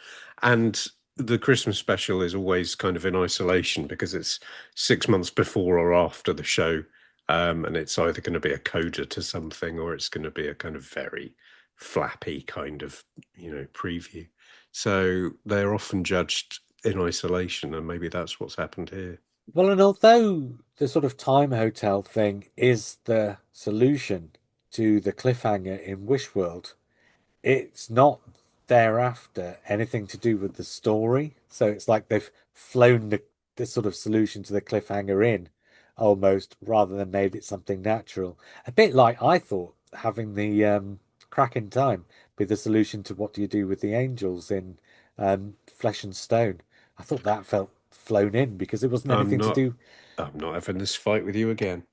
And the Christmas special is always kind of in isolation because it's 6 months before or after the show. And it's either going to be a coda to something or it's going to be a kind of very flappy kind of, preview. So they're often judged in isolation, and maybe that's what's happened here. Well, and although the sort of time hotel thing is the solution to the cliffhanger in Wish World, it's not thereafter anything to do with the story. So it's like they've flown the sort of solution to the cliffhanger in almost rather than made it something natural. A bit like I thought having the crack in time be the solution to what do you do with the angels in Flesh and Stone. I thought that felt flown in because it wasn't I'm anything to not do. I'm not having this fight with you again.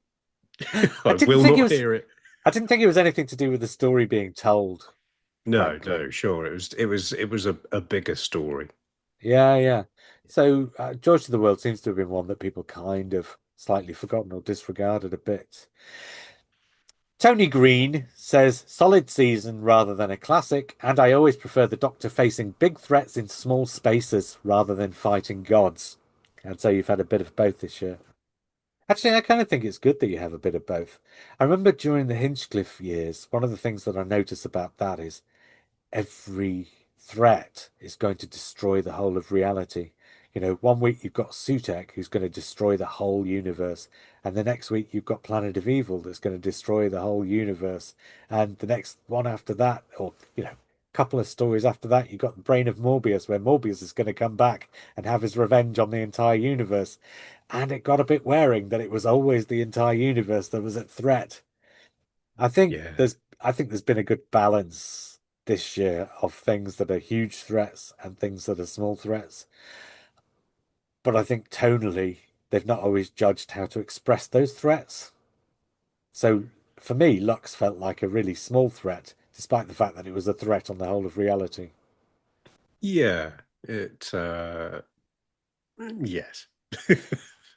I I didn't will think it not was. hear it. I didn't think it was anything to do with the story being told, No, frankly. no, sure. It was a bigger story. Yeah, yeah. So, George of the World seems to have been one that people kind of slightly forgotten or disregarded a bit. Tony Green says, solid season rather than a classic, and I always prefer the Doctor facing big threats in small spaces rather than fighting gods. And so you've had a bit of both this year. Actually, I kind of think it's good that you have a bit of both. I remember during the Hinchcliffe years, one of the things that I notice about that is every threat is going to destroy the whole of reality. You know, one week you've got Sutek who's going to destroy the whole universe, and the next week you've got Planet of Evil that's going to destroy the whole universe, and the next one after that, or couple of stories after that, you've got the Brain of Morbius, where Morbius is going to come back and have his revenge on the entire universe. And it got a bit wearing that it was always the entire universe that was at threat. Yeah. I think there's been a good balance this year of things that are huge threats and things that are small threats. But I think tonally, they've not always judged how to express those threats. So for me, Lux felt like a really small threat, despite the fact that it was a threat on the whole of reality. Yeah. It yes.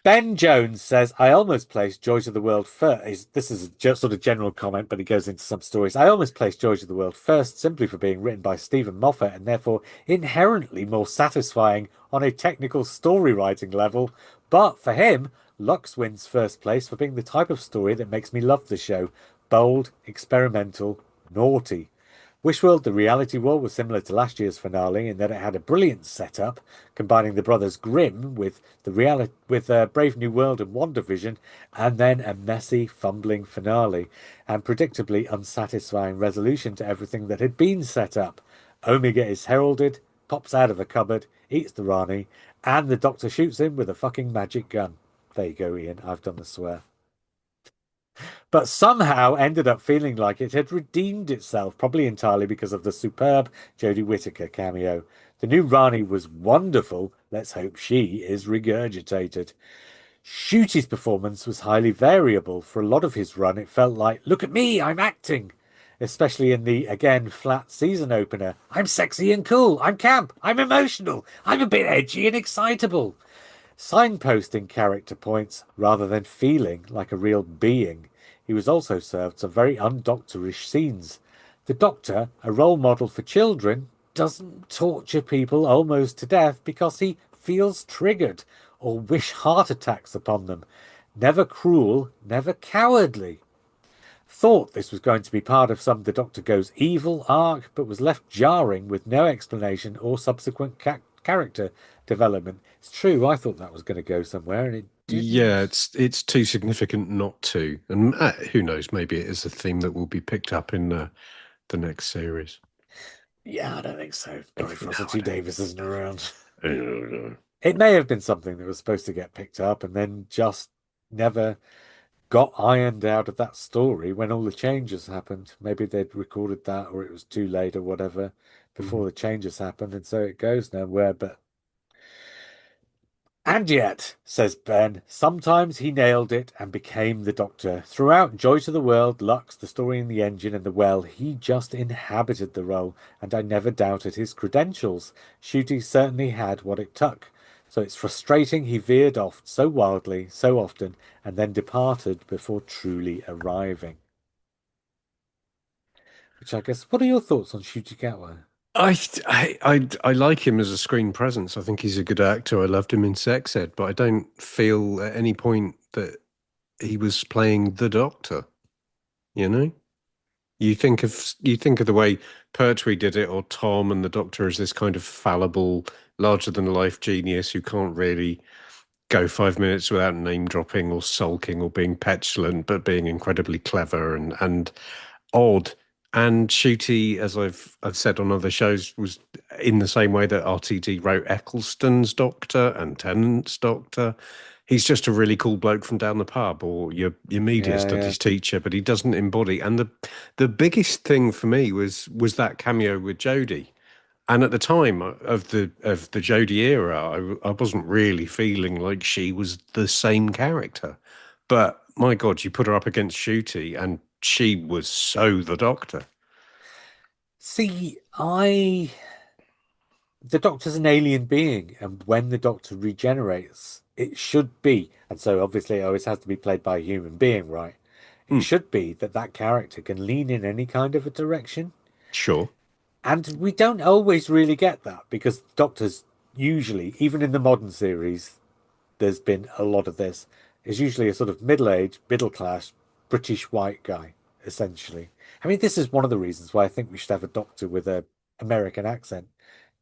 Ben Jones says, I almost placed Joy to the World first. This is just sort of general comment, but it goes into some stories. I almost placed Joy to the World first simply for being written by Stephen Moffat and therefore inherently more satisfying on a technical story writing level. But for him, Lux wins first place for being the type of story that makes me love the show. Bold, experimental, naughty. Wishworld, the reality war, was similar to last year's finale in that it had a brilliant setup, combining the brothers Grimm with the reality with Brave New World and WandaVision, and then a messy, fumbling finale, and predictably unsatisfying resolution to everything that had been set up. Omega is heralded, pops out of a cupboard, eats the Rani, and the Doctor shoots him with a fucking magic gun. There you go, Ian. I've done the swear, but somehow ended up feeling like it had redeemed itself, probably entirely because of the superb Jodie Whittaker cameo. The new Rani was wonderful. Let's hope she is regurgitated. Shooty's performance was highly variable. For a lot of his run, it felt like, look at me, I'm acting. Especially in the, again, flat season opener. I'm sexy and cool. I'm camp. I'm emotional. I'm a bit edgy and excitable. Signposting character points rather than feeling like a real being. He was also served some very undoctorish scenes. The Doctor, a role model for children, doesn't torture people almost to death because he feels triggered or wish heart attacks upon them. Never cruel, never cowardly. Thought this was going to be part of some The Doctor Goes Evil arc, but was left jarring with no explanation or subsequent character development. It's true, I thought that was going to go somewhere and it Yeah, didn't. it's too significant not to, and who knows? Maybe it is a theme that will be picked up in the next series. Yeah, I don't think so. Not if No, Russell I T Davies isn't around. don't. It may have been something that was supposed to get picked up and then just never got ironed out of that story when all the changes happened. Maybe they'd recorded that or it was too late or whatever before Mhm. the changes happened, and so it goes nowhere. But and yet, says Ben, sometimes he nailed it and became the Doctor. Throughout Joy to the World, Lux, the story in the engine, and the well, he just inhabited the role, and I never doubted his credentials. Shooty certainly had what it took. So it's frustrating he veered off so wildly, so often, and then departed before truly arriving. Which I guess, what are your thoughts on Shooty Gatwa? I like him as a screen presence. I think he's a good actor. I loved him in Sex Ed, but I don't feel at any point that he was playing the Doctor. You know, you think of the way Pertwee did it, or Tom, and the Doctor is this kind of fallible, larger than life genius who can't really go 5 minutes without name dropping or sulking or being petulant, but being incredibly clever and odd. And Shooty, as I've said on other shows, was in the same way that RTD wrote Eccleston's Doctor and Tennant's Doctor. He's just a really cool bloke from down the pub, or your media Yeah, yeah. studies teacher, but he doesn't embody. And the biggest thing for me was that cameo with Jodie. And at the time of the Jodie era, I wasn't really feeling like she was the same character. But my God, you put her up against Shooty, and she was so the Doctor. See, the Doctor's an alien being, and when the Doctor regenerates, it should be, and so obviously it always has to be played by a human being, right? It Hmm, should be that that character can lean in any kind of a direction. sure. And we don't always really get that because Doctors usually, even in the modern series, there's been a lot of this, is usually a sort of middle-aged, middle-class British white guy, essentially. I mean, this is one of the reasons why I think we should have a Doctor with a American accent,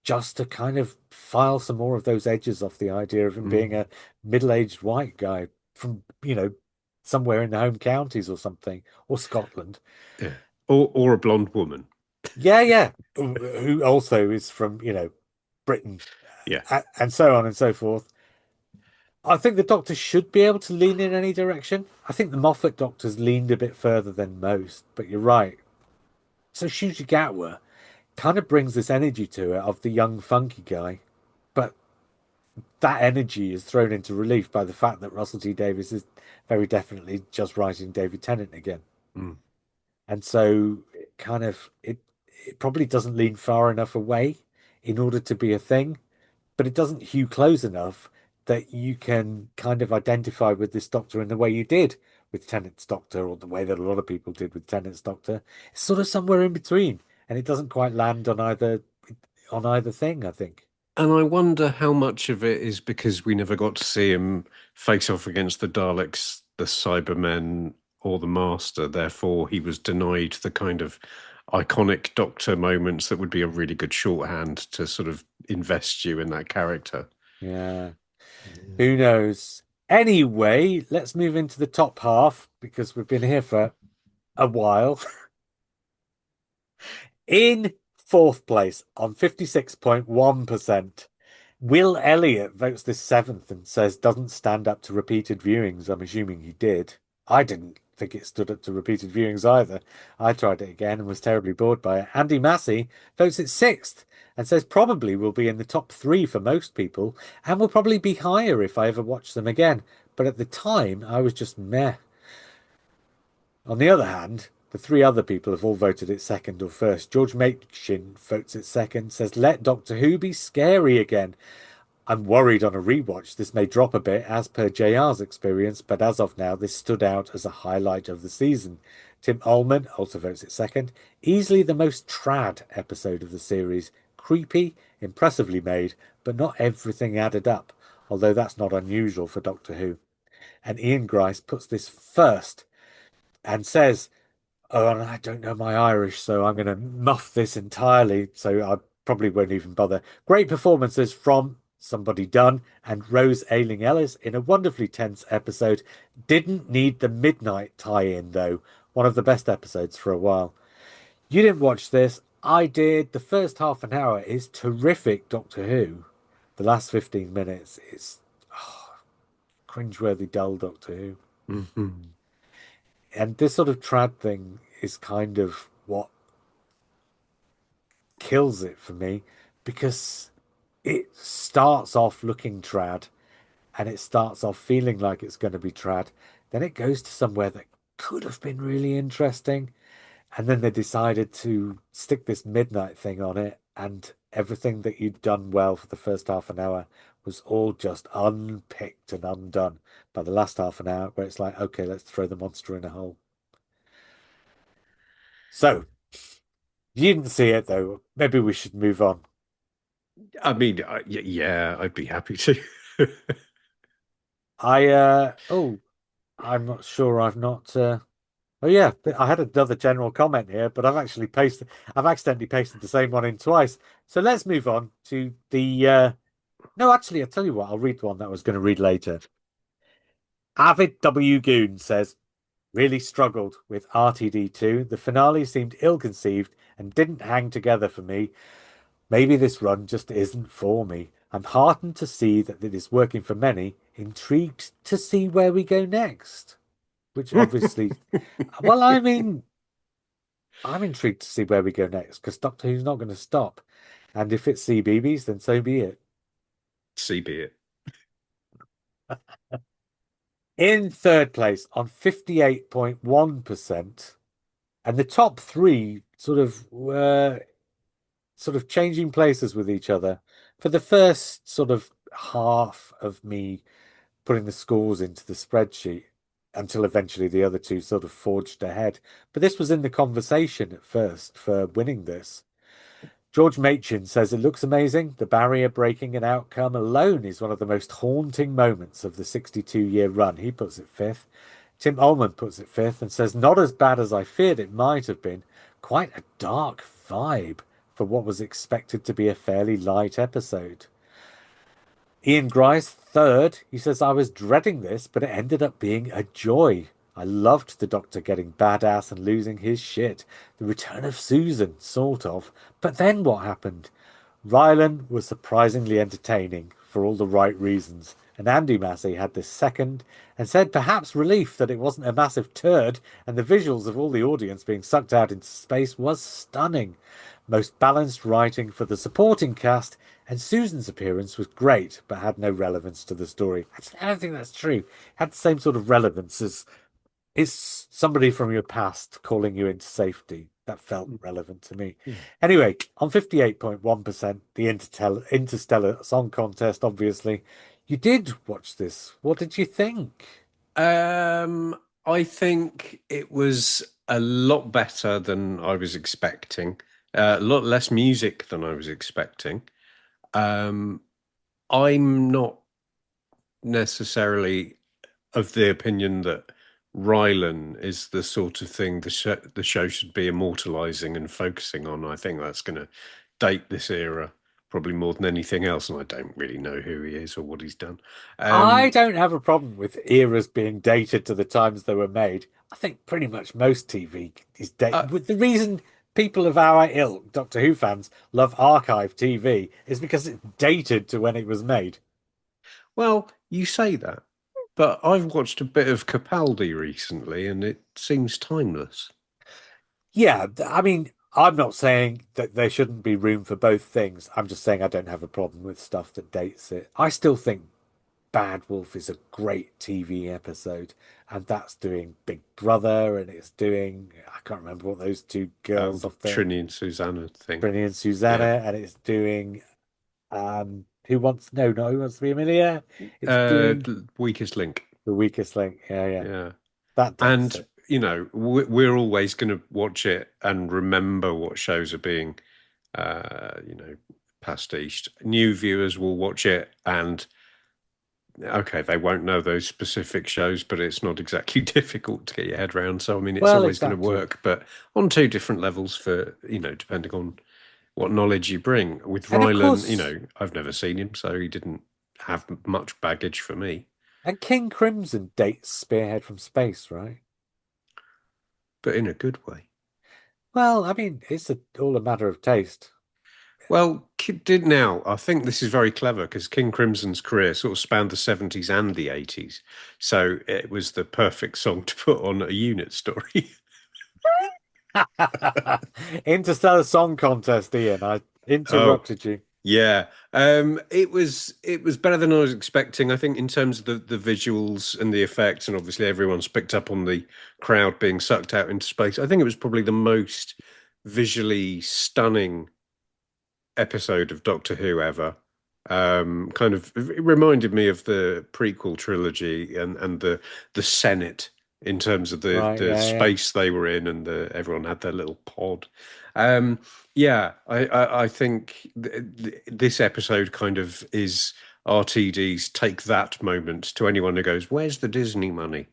just to kind of file some more of those edges off the idea of him being Mm, a middle-aged white guy from, somewhere in the home counties or something, or Scotland. yeah. Or a blonde woman. Yeah, yeah. Who also is from, Britain, Yeah. and so on and so forth. I think the Doctor should be able to lean in any direction. I think the Moffat Doctors leaned a bit further than most, but you're right. So Shuji Gatwa kind of brings this energy to it of the young funky guy, but that energy is thrown into relief by the fact that Russell T Davies is very definitely just writing David Tennant again. Mm. And so it probably doesn't lean far enough away in order to be a thing, but it doesn't hew close enough that you can kind of identify with this Doctor in the way you did with Tennant's Doctor, or the way that a lot of people did with Tennant's Doctor. It's sort of somewhere in between, and it doesn't quite land on either thing, I think. And I wonder how much of it is because we never got to see him face off against the Daleks, the Cybermen, or the Master. Therefore, he was denied the kind of iconic Doctor moments that would be a really good shorthand to sort of invest you in that character. Yeah, Yeah. who knows? Anyway, let's move into the top half because we've been here for a while. In fourth place on 56.1%. Will Elliott votes this seventh and says doesn't stand up to repeated viewings. I'm assuming he did. I didn't think it stood up to repeated viewings either. I tried it again and was terribly bored by it. Andy Massey votes it sixth and says probably will be in the top three for most people and will probably be higher if I ever watch them again. But at the time, I was just meh. On the other hand, the three other people have all voted it second or first. George Machin votes it second, says let Doctor Who be scary again. I'm worried on a rewatch this may drop a bit as per JR's experience, but as of now, this stood out as a highlight of the season. Tim Ullman also votes it second. Easily the most trad episode of the series. Creepy, impressively made, but not everything added up, although that's not unusual for Doctor Who. And Ian Grice puts this first and says, oh, and I don't know my Irish, so I'm going to muff this entirely. So I probably won't even bother. Great performances from Somebody Dunn and Rose Ayling Ellis in a wonderfully tense episode. Didn't need the midnight tie-in, though. One of the best episodes for a while. You didn't watch this. I did. The first half an hour is terrific, Doctor Who. The last 15 minutes is cringeworthy, dull Doctor Who. Mhm. And this sort of trad thing is kind of what kills it for me because it starts off looking trad and it starts off feeling like it's going to be trad. Then it goes to somewhere that could have been really interesting. And then they decided to stick this midnight thing on it. And everything that you'd done well for the first half an hour was all just unpicked and undone by the last half an hour, where it's like, okay, let's throw the monster in a hole. So, you didn't see it though. Maybe we should move on. I mean, yeah, I'd be happy to. Oh, I'm not sure. I've not. Oh yeah, I had another general comment here, but I've accidentally pasted the same one in twice. So let's move on to the. No, actually, I'll tell you what. I'll read the one that I was going to read later. Avid W Goon says, really struggled with RTD2. The finale seemed ill-conceived and didn't hang together for me. Maybe this run just isn't for me. I'm heartened to see that it is working for many, intrigued to see where we go next. Which obviously, well, I mean, I'm intrigued to see where we go next because Doctor Who's not going to stop. And if it's CBeebies, then so be it. See be it. In third place on 58.1%, and the top three sort of changing places with each other for the first sort of half of me putting the scores into the spreadsheet until eventually the other two sort of forged ahead. But this was in the conversation at first for winning this. George Machin says it looks amazing. The barrier breaking and outcome alone is one of the most haunting moments of the 62-year run. He puts it fifth. Tim Ullman puts it fifth and says not as bad as I feared it might have been. Quite a dark vibe for what was expected to be a fairly light episode. Ian Grice, third. He says, I was dreading this, but it ended up being a joy. I loved the Doctor getting badass and losing his shit. The return of Susan, sort of. But then what happened? Rylan was surprisingly entertaining for all the right reasons. And Andy Massey had this second and said perhaps relief that it wasn't a massive turd and the visuals of all the audience being sucked out into space was stunning. Most balanced writing for the supporting cast, and Susan's appearance was great but had no relevance to the story. Actually, I don't think that's true. It had the same sort of relevance as is somebody from your past calling you into safety. That felt relevant to me. Yeah. Anyway, on 58.1%, the Interstellar Song Contest, obviously. You did watch this. What did you think? Um, I think it was a lot better than I was expecting. A lot less music than I was expecting. Um, I'm not necessarily of the opinion that Rylan is the sort of thing the show should be immortalizing and focusing on. I think that's going to date this era probably more than anything else, and I don't really know who he is or what he's done. I Um, don't have a problem with eras being dated to the times they were made. I think pretty much most TV is uh, dated. With the reason people of our ilk, Doctor Who fans, love archive TV is because it's dated to when it was made. well, you say that, but I've watched a bit of Capaldi recently, and it seems timeless. Yeah, I mean, I'm not saying that there shouldn't be room for both things. I'm just saying I don't have a problem with stuff that dates it. I still think Bad Wolf is a great TV episode, and that's doing Big Brother, and it's doing I can't remember what those two girls The off the Trinny and Susanna thing. Brinny and Yeah. Susanna, and it's doing Who Wants no not Who Wants to Be a Millionaire. It's doing Weakest link. The Weakest Link. Yeah, yeah, Yeah. that dates And, it. we're always going to watch it and remember what shows are being, you know, pastiched. New viewers will watch it and, okay, they won't know those specific shows, but it's not exactly difficult to get your head around. So, I mean, it's Well, always going to exactly. work, but on two different levels for, depending on what knowledge you bring. With And of Rylan, course, I've never seen him, so he didn't have much baggage for me, and King Crimson dates Spearhead from Space, right? but in a good way. Well, I mean, all a matter of taste. Well, did now. I think this is very clever because King Crimson's career sort of spanned the 70s and the 80s. So it was the perfect song to put on a unit story. Interstellar Song Contest, Ian. I Oh, interrupted you. yeah. It was better than I was expecting. I think in terms of the visuals and the effects, and obviously everyone's picked up on the crowd being sucked out into space. I think it was probably the most visually stunning episode of Doctor Who ever. Kind of it reminded me of the prequel trilogy and the Senate in terms of Right, the yeah, yeah. space they were in and everyone had their little pod. Um, yeah, I think this episode kind of is RTD's take that moment to anyone who goes, "Where's the Disney money?"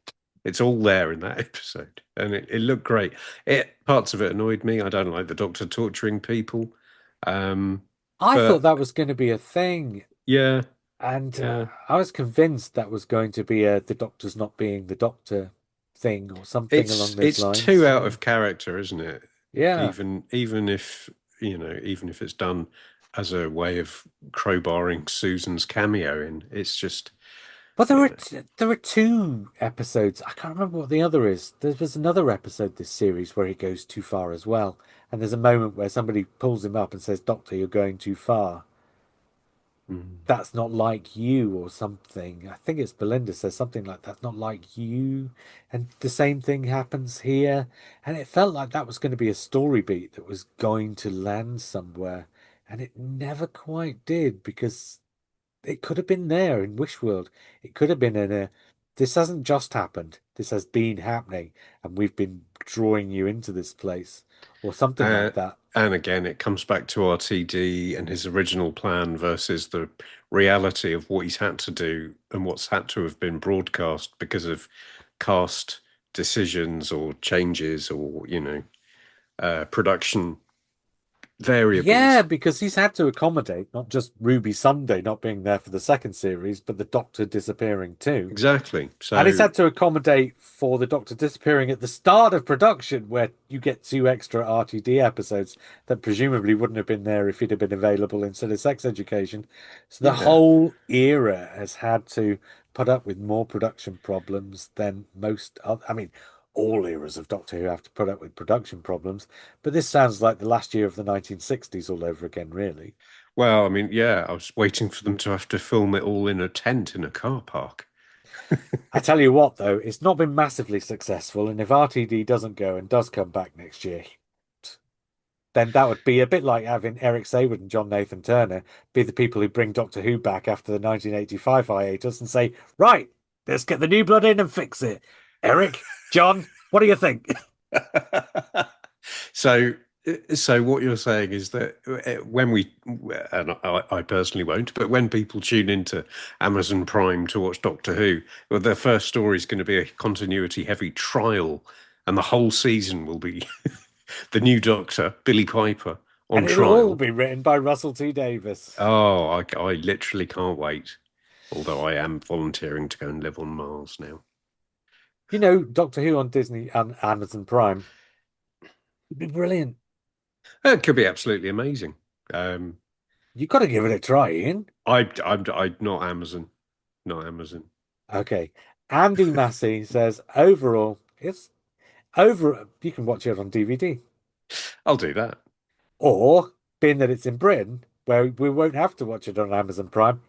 It's all there in that episode, and it looked great. It parts of it annoyed me. I don't like the Doctor torturing people. Um, I thought but that was going to be a thing, yeah, and yeah, I was convinced that was going to be a the Doctor's not being the Doctor thing or something along those it's too lines. out Yeah, of character, isn't it? yeah. Even if even if it's done as a way of crowbarring Susan's cameo in, it's just But yeah. there were two episodes. I can't remember what the other is. There was another episode this series where he goes too far as well, and there's a moment where somebody pulls him up and says, "Doctor, you're going too far. Mm. That's not like you," or something. I think it's Belinda says something like that's not like you. And the same thing happens here. And it felt like that was going to be a story beat that was going to land somewhere. And it never quite did because it could have been there in Wishworld. It could have been in a this hasn't just happened. This has been happening, and we've been drawing you into this place, or something Uh, like that. and again, it comes back to RTD and his original plan versus the reality of what he's had to do and what's had to have been broadcast because of cast decisions or changes or production Yeah, variables. because he's had to accommodate not just Ruby Sunday not being there for the second series, but the Doctor disappearing too. Exactly. And it's So had to accommodate for the Doctor disappearing at the start of production, where you get two extra RTD episodes that presumably wouldn't have been there if he'd have been available instead of Sex Education. So the yeah. whole era has had to put up with more production problems than most other. I mean, all eras of Doctor Who have to put up with production problems, but this sounds like the last year of the 1960s all over again, really. Well, I mean, yeah, I was waiting for them to have to film it all in a tent in a car park. I tell you what, though, it's not been massively successful, and if RTD doesn't go and does come back next year, then that would be a bit like having Eric Saywood and John Nathan Turner be the people who bring Doctor Who back after the 1985 hiatus and say, right, let's get the new blood in and fix it. Eric, John, what do you think? So, so what you're saying is that when we, and I personally won't, but when people tune into Amazon Prime to watch Doctor Who, well, their first story is going to be a continuity heavy trial, and the whole season will be the new Doctor, Billy Piper, on And it'll all trial. be written by Russell T Davies. Oh, I literally can't wait. Although I am volunteering to go and live on Mars now. You know, Doctor Who on Disney and Amazon Prime would be brilliant. It could be absolutely amazing. Um, You've got to give it a try, Ian. I'm not Amazon, not Amazon. Okay. Andy Massey says overall, it's over. You can watch it on DVD. I'll do that. Or, being that it's in Britain, where we won't have to watch it on Amazon Prime.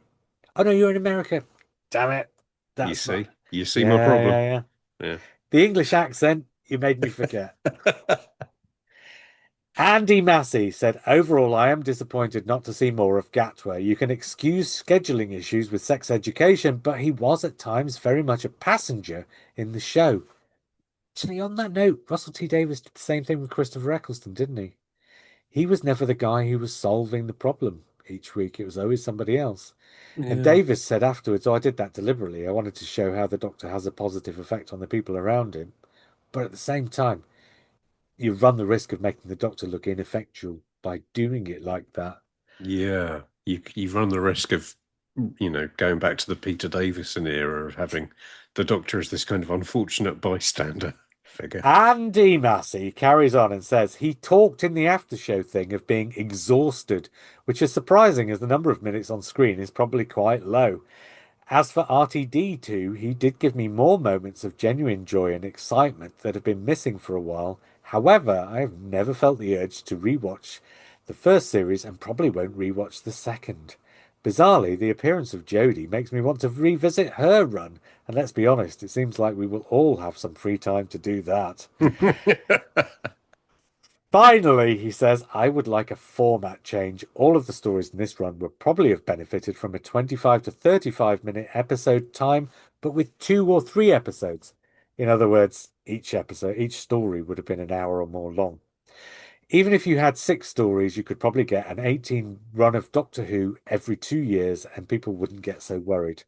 Oh no, you're in America. Damn it. That's not. You see my Yeah, problem. yeah, yeah. Yeah. The English accent, you made me forget. Andy Massey said, overall, I am disappointed not to see more of Gatwa. You can excuse scheduling issues with sex education, but he was at times very much a passenger in the show. Actually, on that note, Russell T Davies did the same thing with Christopher Eccleston, didn't he? He was never the guy who was solving the problem each week. It was always somebody else. And Yeah. Davis said afterwards, oh, I did that deliberately. I wanted to show how the Doctor has a positive effect on the people around him. But at the same time, you run the risk of making the Doctor look ineffectual by doing it like that. Yeah. You run the risk of, going back to the Peter Davison era of having the Doctor as this kind of unfortunate bystander figure. Andy Massey carries on and says he talked in the after show thing of being exhausted, which is surprising as the number of minutes on screen is probably quite low. As for RTD2, he did give me more moments of genuine joy and excitement that have been missing for a while. However, I have never felt the urge to rewatch the first series and probably won't rewatch the second. Bizarrely, the appearance of Jodie makes me want to revisit her run, and let's be honest, it seems like we will all have some free time to do that. Finally, he says, I would like a format change. All of the stories in this run would probably have benefited from a 25 to 35-minute episode time, but with 2 or 3 episodes. In other words, each story would have been an hour or more long. Even if you had 6 stories, you could probably get an 18 run of Doctor Who every 2 years and people wouldn't get so worried.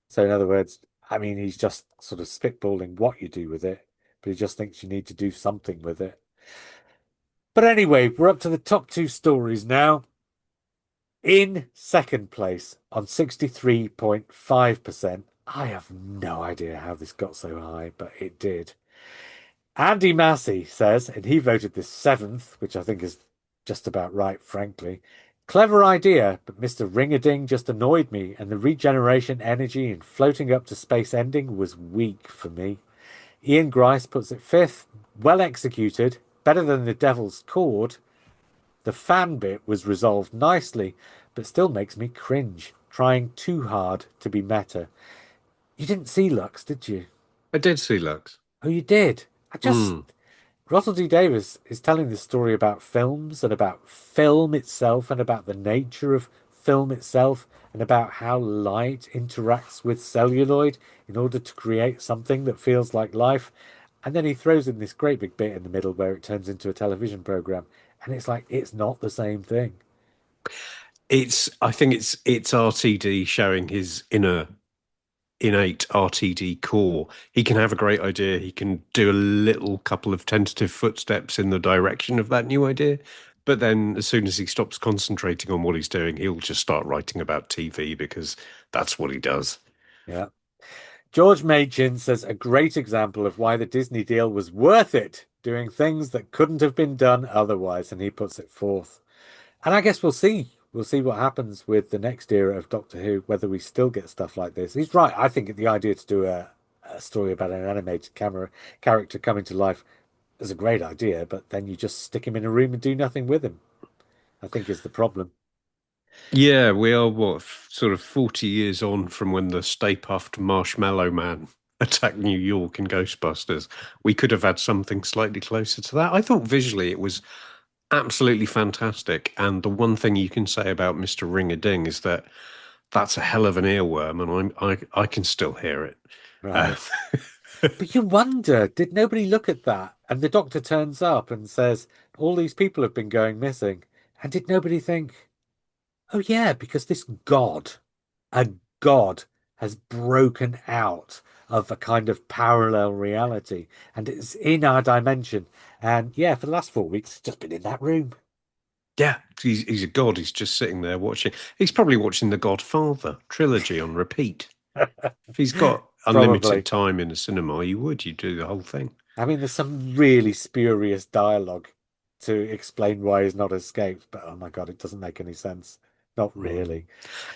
So, in other words, I mean, he's just sort of spitballing what you do with it, but he just thinks you need to do something with it. But anyway, we're up to the top 2 stories now. In second place on 63.5%. I have no idea how this got so high, but it did. Andy Massey says, and he voted this seventh, which I think is just about right, frankly. Clever idea, but Mr. Ring-a-Ding just annoyed me, and the regeneration energy in floating up to space ending was weak for me. Ian Grice puts it fifth, well executed, better than the Devil's Cord. The fan bit was resolved nicely, but still makes me cringe, trying too hard to be meta. You didn't see Lux, did you? I did see Lux. Oh, you did. I just Mm. Russell D Davis is telling this story about films and about film itself and about the nature of film itself and about how light interacts with celluloid in order to create something that feels like life. And then he throws in this great big bit in the middle where it turns into a television program. And it's like, it's not the same thing. I think it's RTD showing his innate RTD core. He can have a great idea. He can do a little couple of tentative footsteps in the direction of that new idea. But then as soon as he stops concentrating on what he's doing, he'll just start writing about TV because that's what he does. Yeah. George Machin says a great example of why the Disney deal was worth it, doing things that couldn't have been done otherwise. And he puts it fourth. And I guess we'll see. We'll see what happens with the next era of Doctor Who, whether we still get stuff like this. He's right. I think the idea to do a story about an animated camera character coming to life is a great idea, but then you just stick him in a room and do nothing with him, I think is the problem. Yeah, we are sort of 40 years on from when the Stay Puffed Marshmallow Man attacked New York in Ghostbusters. We could have had something slightly closer to that. I thought visually it was absolutely fantastic. And the one thing you can say about Mr. Ring a Ding is that that's a hell of an earworm, and I can still hear it. Uh, Right. But you wonder, did nobody look at that? And the doctor turns up and says, all these people have been going missing. And did nobody think, oh, yeah, because this god, a god, has broken out of a kind of parallel reality and it's in our dimension. And yeah, for the last 4 weeks, it's just been in that room. yeah, he's a god. He's just sitting there watching. He's probably watching the Godfather trilogy on repeat. If he's got unlimited Probably. time in a cinema, you do the whole thing. I mean, there's some really spurious dialogue to explain why he's not escaped, but oh my God, it doesn't make any sense. Not Mm. really.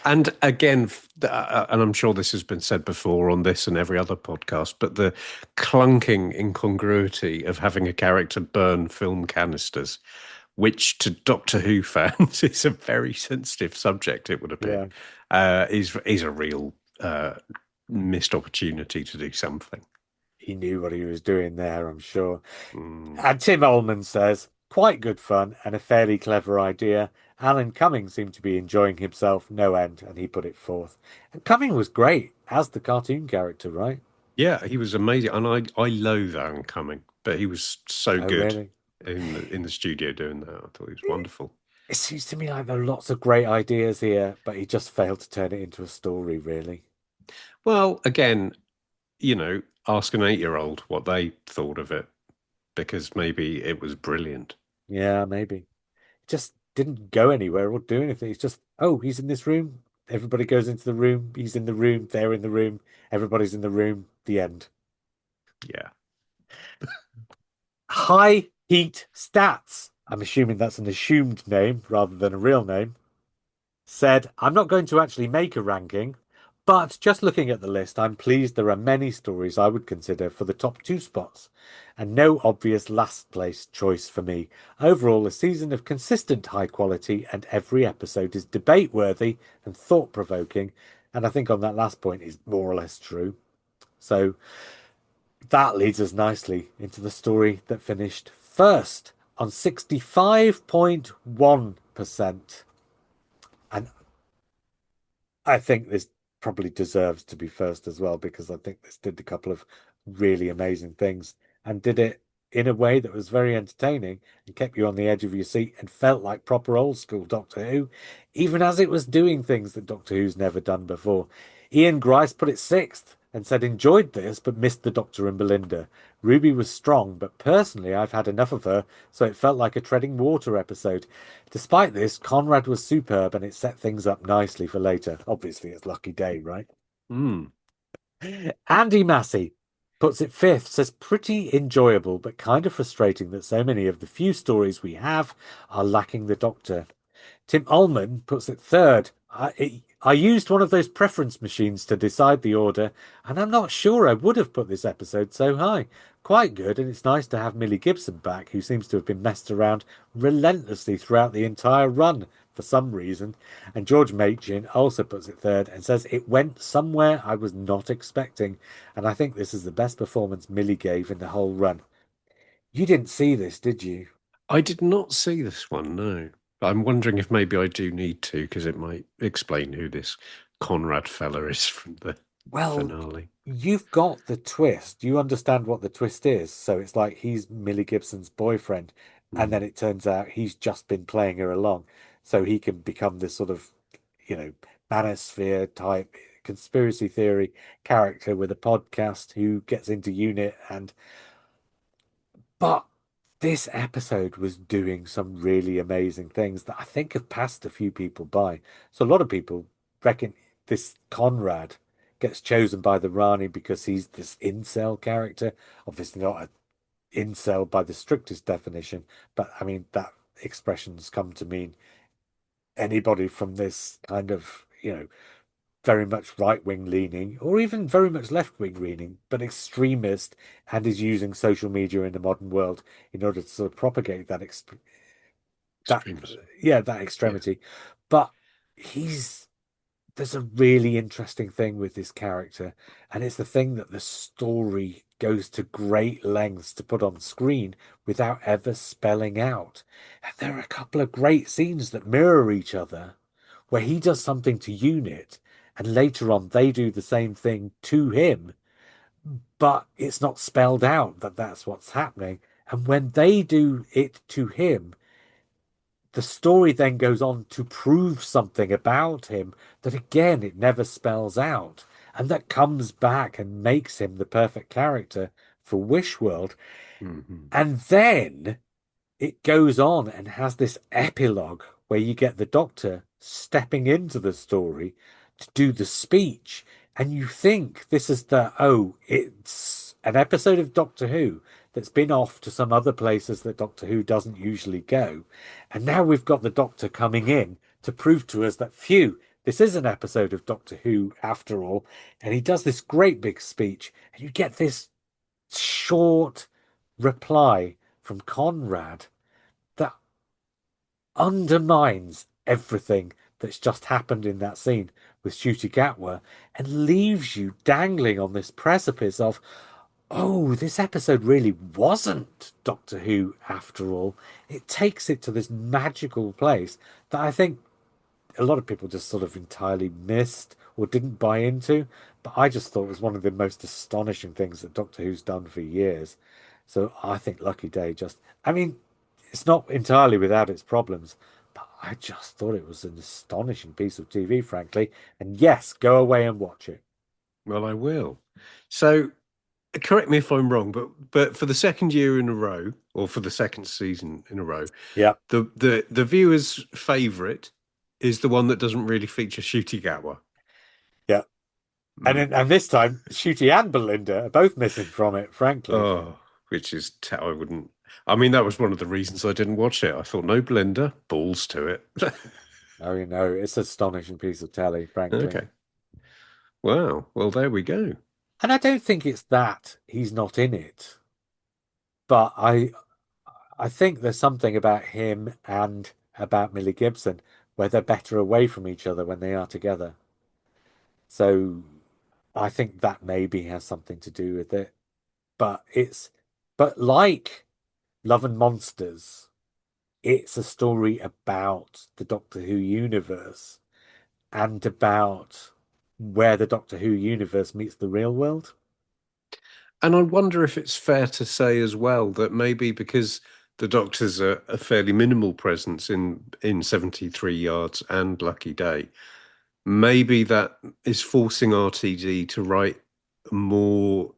And again, and I'm sure this has been said before on this and every other podcast, but the clunking incongruity of having a character burn film canisters, which to Doctor Who fans is a very sensitive subject, it would appear, Yeah, is a real missed opportunity to do something. he knew what he was doing there, I'm sure. Mm. And Tim Ullman says, quite good fun and a fairly clever idea. Alan Cumming seemed to be enjoying himself no end, and he put it forth. And Cumming was great as the cartoon character, right? Yeah, he was amazing, and I loathe Alan Cumming, but he was so Oh, good really? in the studio doing that. I thought he was wonderful. It seems to me like there are lots of great ideas here, but he just failed to turn it into a story, really. Well, again, ask an 8-year-old what they thought of it because maybe it was brilliant. Yeah, maybe. It just didn't go anywhere or do anything. It's just, oh, he's in this room. Everybody goes into the room. He's in the room. They're in the room. Everybody's in the room. The end. Yeah. High Heat Stats. I'm assuming that's an assumed name rather than a real name. Said, I'm not going to actually make a ranking, but just looking at the list, I'm pleased there are many stories I would consider for the top two spots, and no obvious last place choice for me. Overall, a season of consistent high quality, and every episode is debate worthy and thought provoking. And I think on that last point is more or less true. So that leads us nicely into the story that finished first on 65.1%. And I think this probably deserves to be first as well because I think this did a couple of really amazing things and did it in a way that was very entertaining and kept you on the edge of your seat and felt like proper old school Doctor Who, even as it was doing things that Doctor Who's never done before. Ian Grice put it sixth and said, enjoyed this, but missed the Doctor and Belinda. Ruby was strong, but personally, I've had enough of her, so it felt like a treading water episode. Despite this, Conrad was superb and it set things up nicely for later. Obviously, it's Lucky Day, right? Mm. Andy Massey puts it fifth, says pretty enjoyable, but kind of frustrating that so many of the few stories we have are lacking the Doctor. Tim Ullman puts it third. I used one of those preference machines to decide the order, and I'm not sure I would have put this episode so high. Quite good, and it's nice to have Millie Gibson back, who seems to have been messed around relentlessly throughout the entire run for some reason. And George Machin also puts it third and says it went somewhere I was not expecting, and I think this is the best performance Millie gave in the whole run. You didn't see this, did you? I did not see this one, no. I'm wondering if maybe I do need to because it might explain who this Conrad fella is from the Well, finale. you've got the twist. You understand what the twist is. So it's like he's Millie Gibson's boyfriend, and then Mm. it turns out he's just been playing her along. So he can become this sort of, you know, manosphere type conspiracy theory character with a podcast who gets into unit and but this episode was doing some really amazing things that I think have passed a few people by. So a lot of people reckon this Conrad gets chosen by the Rani because he's this incel character. Obviously not an incel by the strictest definition, but I mean that expression's come to mean anybody from this kind of, very much right wing leaning, or even very much left wing leaning, but extremist, and is using social media in the modern world in order to sort of propagate that Extremism. yeah, that Yeah. extremity. But he's there's a really interesting thing with this character, and it's the thing that the story goes to great lengths to put on screen without ever spelling out. And there are a couple of great scenes that mirror each other, where he does something to Unit, and later on they do the same thing to him, but it's not spelled out that that's what's happening. And when they do it to him, the story then goes on to prove something about him that again it never spells out, and that comes back and makes him the perfect character for Wish World. Mhm. And then it goes on and has this epilogue where you get the Doctor stepping into the story to do the speech. And you think this is it's an episode of Doctor Who that's been off to some other places that Doctor Who doesn't usually go. And now we've got the Doctor coming in to prove to us that, phew, this is an episode of Doctor Who after all. And he does this great big speech, and you get this short reply from Conrad that undermines everything that's just happened in that scene with Ncuti Gatwa and leaves you dangling on this precipice of, oh, this episode really wasn't Doctor Who after all. It takes it to this magical place that I think a lot of people just sort of entirely missed or didn't buy into. But I just thought it was one of the most astonishing things that Doctor Who's done for years. So I think Lucky Day just, I mean, it's not entirely without its problems, but I just thought it was an astonishing piece of TV, frankly. And yes, go away and watch it. Well, I will. So correct me if I'm wrong, but for the second year in a row, or for the second season in a row, Yeah, the viewer's favourite is the one that doesn't really feature Shooty Gatwa. yeah. Mm. And this time, Shooty and Belinda are both missing from it, frankly. Oh, which is I wouldn't. I mean, that was one of the reasons I didn't watch it. I thought, no, Belinda, balls to it. Oh, you know, it's an astonishing piece of telly, frankly. Okay. Wow. Well, there we go. And I don't think it's that he's not in it, but I think there's something about him and about Millie Gibson where they're better away from each other when they are together. So I think that maybe has something to do with it. But but like Love and Monsters, it's a story about the Doctor Who universe and about where the Doctor Who universe meets the real world. And I wonder if it's fair to say as well that maybe because the Doctor's a fairly minimal presence in 73 yards and Lucky Day, maybe that is forcing RTD to write more,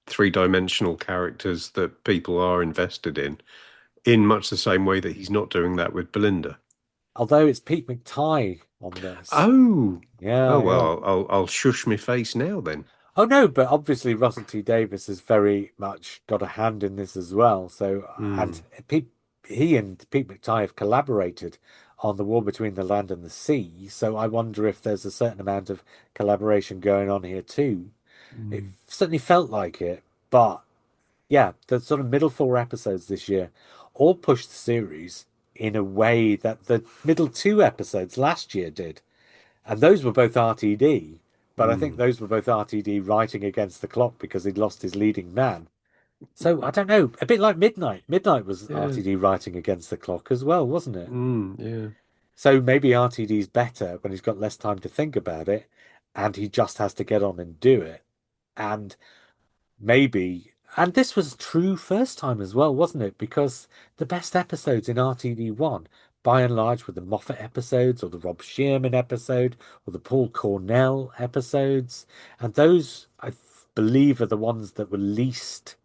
three-dimensional characters that people are invested in much the same way that he's not doing that with Belinda. Although it's Pete McTighe on this. Oh, oh Yeah, yeah. well, I'll shush my face now then. Oh no, but obviously Russell T Davies has very much got a hand in this as well. So, and Hmm. he and Pete McTighe have collaborated on The War Between the Land and the Sea. So I wonder if there's a certain amount of collaboration going on here too. It Hmm. certainly felt like it, but yeah, the sort of middle four episodes this year all pushed the series in a way that the middle two episodes last year did. And those were both RTD, but I think Hmm. those were both RTD writing against the clock because he'd lost his leading man. So I don't know, a bit like Midnight. Midnight was Yeah. RTD writing against the clock as well, wasn't it? Yeah. So maybe RTD's better when he's got less time to think about it and he just has to get on and do it. And maybe, and this was true first time as well, wasn't it? Because the best episodes in RTD1, by and large, were the Moffat episodes, or the Rob Shearman episode, or the Paul Cornell episodes. And those, believe, are the ones that were least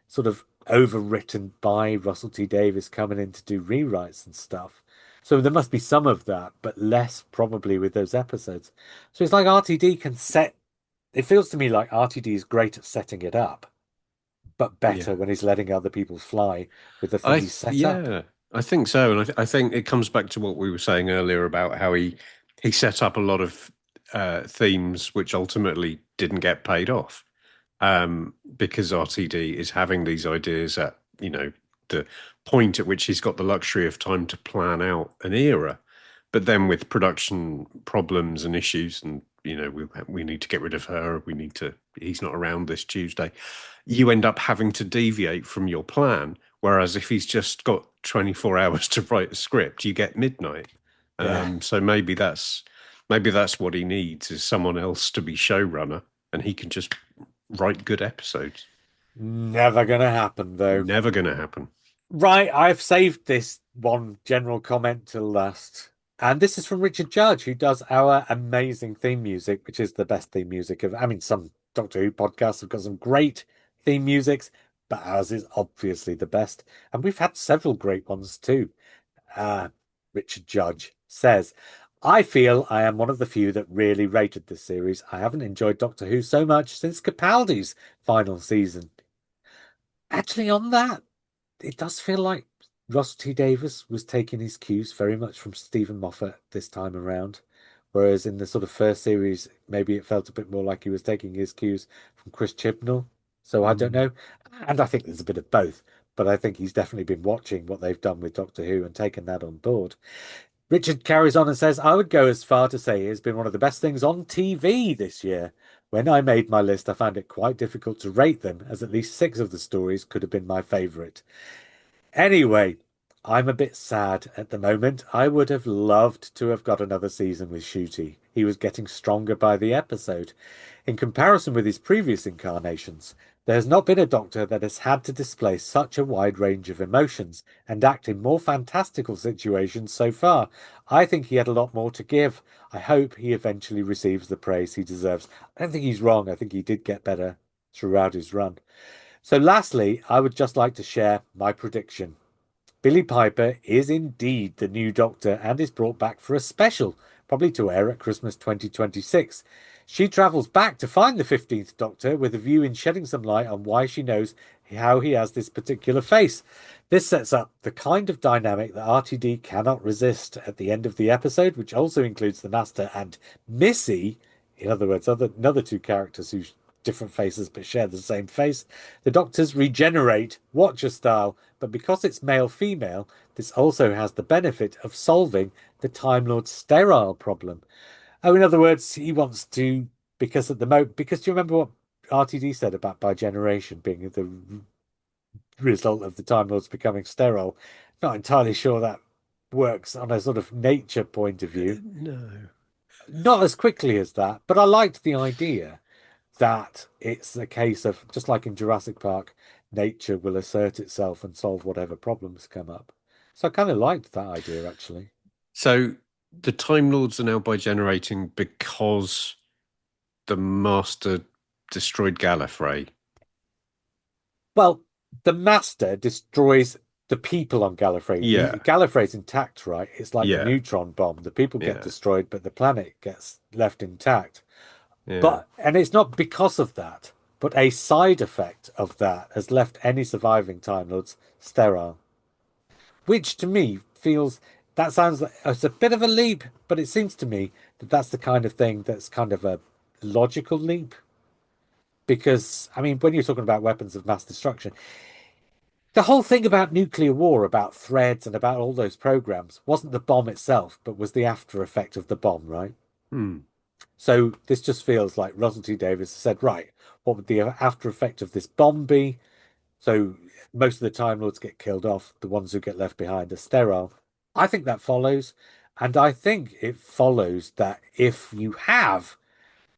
sort of overwritten by Russell T Davies coming in to do rewrites and stuff. So there must be some of that, but less probably with those episodes. So it's like RTD can set, it feels to me like RTD is great at setting it up but better Yeah. when he's letting other people fly with the thing he's set up. Yeah, I think so, and I think it comes back to what we were saying earlier about how he set up a lot of themes which ultimately didn't get paid off, because RTD is having these ideas at the point at which he's got the luxury of time to plan out an era. But then with production problems and issues, and we need to get rid of her. We need to. He's not around this Tuesday. You end up having to deviate from your plan. Whereas if he's just got 24 hours to write a script, you get midnight. Yeah, So maybe that's what he needs is someone else to be showrunner, and he can just write good episodes. never gonna happen though. Never going to happen. Right, I've saved this one general comment till last. And this is from Richard Judge, who does our amazing theme music, which is the best theme music of, I mean, some Doctor Who podcasts have got some great theme musics, but ours is obviously the best. And we've had several great ones too. Uh, Richard Judge says, I feel I am one of the few that really rated this series. I haven't enjoyed Doctor Who so much since Capaldi's final season. Actually, on that, it does feel like Russell T Davies was taking his cues very much from Stephen Moffat this time around. Whereas in the sort of first series, maybe it felt a bit more like he was taking his cues from Chris Chibnall. So I don't Mm. know. And I think there's a bit of both. But I think he's definitely been watching what they've done with Doctor Who and taken that on board. Richard carries on and says, I would go as far to say it has been one of the best things on TV this year. When I made my list, I found it quite difficult to rate them, as at least six of the stories could have been my favourite. Anyway, I'm a bit sad at the moment. I would have loved to have got another season with Shooty. He was getting stronger by the episode. In comparison with his previous incarnations, there has not been a Doctor that has had to display such a wide range of emotions and act in more fantastical situations so far. I think he had a lot more to give. I hope he eventually receives the praise he deserves. I don't think he's wrong. I think he did get better throughout his run. So, lastly, I would just like to share my prediction. Billie Piper is indeed the new Doctor and is brought back for a special, probably to air at Christmas 2026. She travels back to find the 15th Doctor with a view in shedding some light on why she knows how he has this particular face. This sets up the kind of dynamic that RTD cannot resist at the end of the episode, which also includes the Master and Missy, in other words, another two characters who different faces but share the same face. The Doctors regenerate Watcher style, but because it's male female, this also has the benefit of solving the Time Lord's sterile problem. Oh, in other words, he wants to, because at the moment, because do you remember what RTD said about bigeneration being the result of the Time Lords becoming sterile? Not entirely sure that works on a sort of nature point of view. No. Not as quickly as that, but I liked the idea that it's a case of just like in Jurassic Park, nature will assert itself and solve whatever problems come up. So I kind of liked that idea actually. So the Time Lords are now by-generating because the Master destroyed Gallifrey. Well, the Master destroys the people on Gallifrey. Yeah, The Gallifrey's intact, right? It's like the yeah, neutron bomb. The people get yeah, destroyed, but the planet gets left intact. yeah. And it's not because of that, but a side effect of that has left any surviving Time Lords sterile. Which to me feels that sounds like it's a bit of a leap, but it seems to me that that's the kind of thing that's kind of a logical leap. Because, I mean, when you're talking about weapons of mass destruction, the whole thing about nuclear war, about threads and about all those programs, wasn't the bomb itself, but was the after effect of the bomb, right? Hmm. So this just feels like Russell T Davies said, right, what would the after effect of this bomb be? So most of the Time Lords get killed off. The ones who get left behind are sterile. I think that follows. And I think it follows that if you have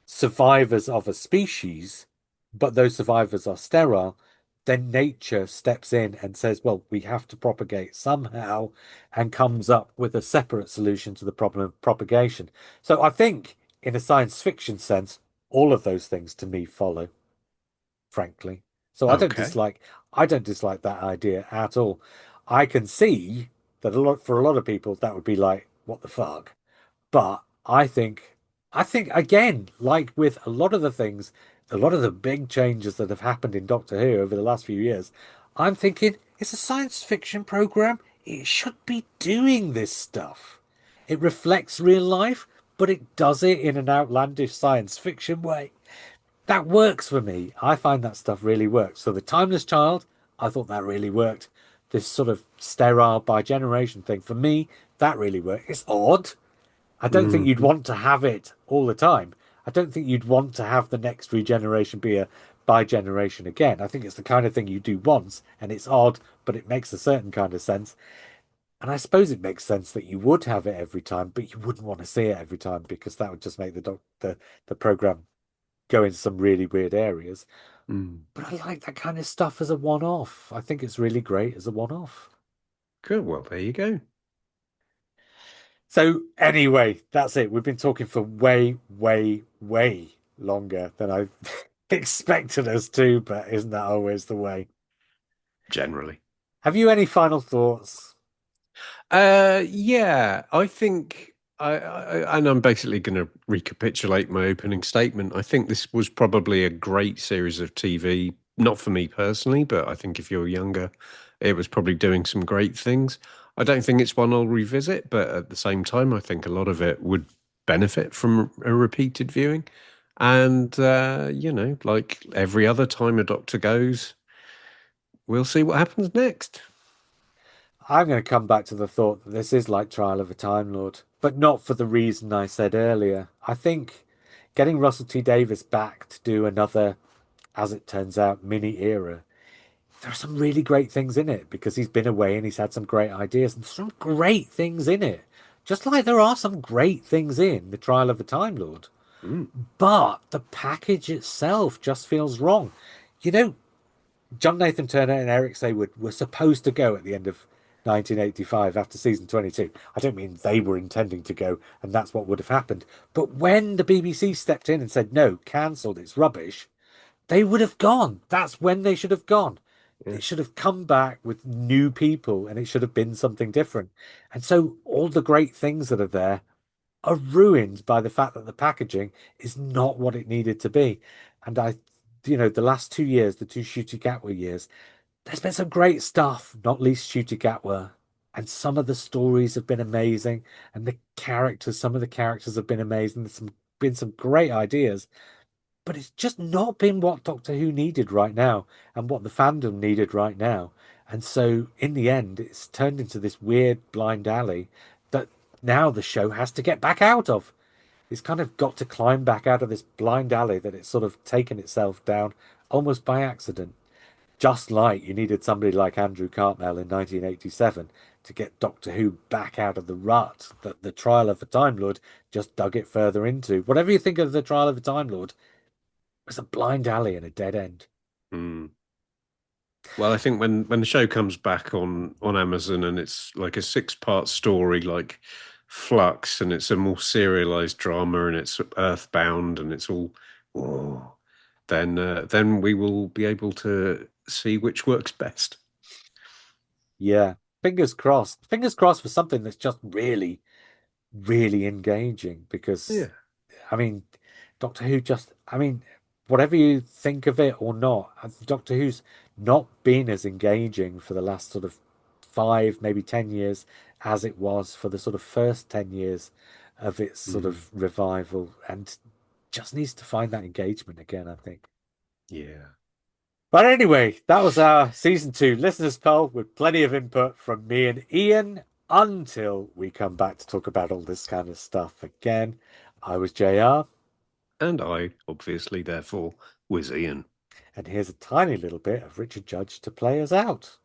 survivors of a species, but those survivors are sterile, then nature steps in and says, well, we have to propagate somehow and comes up with a separate solution to the problem of propagation. So I think, in a science fiction sense, all of those things to me follow, frankly. So Okay. I don't dislike that idea at all. I can see that for a lot of people that would be like, what the fuck? But I think again, like with a lot of the things, a lot of the big changes that have happened in Doctor Who over the last few years, I'm thinking it's a science fiction program. It should be doing this stuff. It reflects real life, but it does it in an outlandish science fiction way. That works for me. I find that stuff really works. So the Timeless Child, I thought that really worked. This sort of sterile by generation thing for me, that really worked. It's odd. I don't think you'd Mhm. want to have it all the time. I don't think you'd want to have the next regeneration be a bi-generation again. I think it's the kind of thing you do once, and it's odd, but it makes a certain kind of sense. And I suppose it makes sense that you would have it every time, but you wouldn't want to see it every time because that would just make the program go into some really weird areas. Mm. But I like that kind of stuff as a one-off. I think it's really great as a one-off. Good. Well, there you go. So anyway, that's it. We've been talking for way, way, way longer than I expected us to, but isn't that always the way? Generally. Have you any final thoughts? Yeah, I think and I'm basically going to recapitulate my opening statement. I think this was probably a great series of TV, not for me personally, but I think if you're younger, it was probably doing some great things. I don't think it's one I'll revisit, but at the same time, I think a lot of it would benefit from a repeated viewing. And like every other time a Doctor goes, we'll see what happens next. I'm going to come back to the thought that this is like Trial of a Time Lord, but not for the reason I said earlier. I think getting Russell T Davies back to do another, as it turns out, mini era, there are some really great things in it because he's been away and he's had some great ideas and some great things in it. Just like there are some great things in The Trial of a Time Lord. Mm, But the package itself just feels wrong. You know, John Nathan Turner and Eric Saywood were supposed to go at the end of 1985 after season 22. I don't mean they were intending to go and that's what would have happened. But when the BBC stepped in and said, no, cancelled, it's rubbish, they would have gone. That's when they should have gone. yeah. It should have come back with new people and it should have been something different. And so all the great things that are there are ruined by the fact that the packaging is not what it needed to be. And the last 2 years, the two Shooty Gatwa years, there's been some great stuff, not least Shooty Gatwa. And some of the stories have been amazing. And some of the characters have been amazing. Been some great ideas. But it's just not been what Doctor Who needed right now and what the fandom needed right now. And so in the end, it's turned into this weird blind alley that now the show has to get back out of. It's kind of got to climb back out of this blind alley that it's sort of taken itself down almost by accident. Just like you needed somebody like Andrew Cartmel in 1987 to get Doctor Who back out of the rut that the Trial of the Time Lord just dug it further into. Whatever you think of the Trial of the Time Lord, it's a blind alley and a dead end. Mm. Well, I think when the show comes back on Amazon and it's like a six-part story like Flux and it's a more serialized drama and it's earthbound and it's all oh, then we will be able to see which works best. Yeah. Fingers crossed. Fingers crossed for something that's just really, really engaging because Yeah. I mean, Doctor Who just, I mean, whatever you think of it or not, Doctor Who's not been as engaging for the last sort of 5, maybe 10 years as it was for the sort of first 10 years of its sort Mm. of revival and just needs to find that engagement again, I think. Yeah. But anyway, that was our season 2 listeners' poll with plenty of input from me and Ian until we come back to talk about all this kind of stuff again. I was JR. And I, obviously, therefore, was Ian. And here's a tiny little bit of Richard Judge to play us out.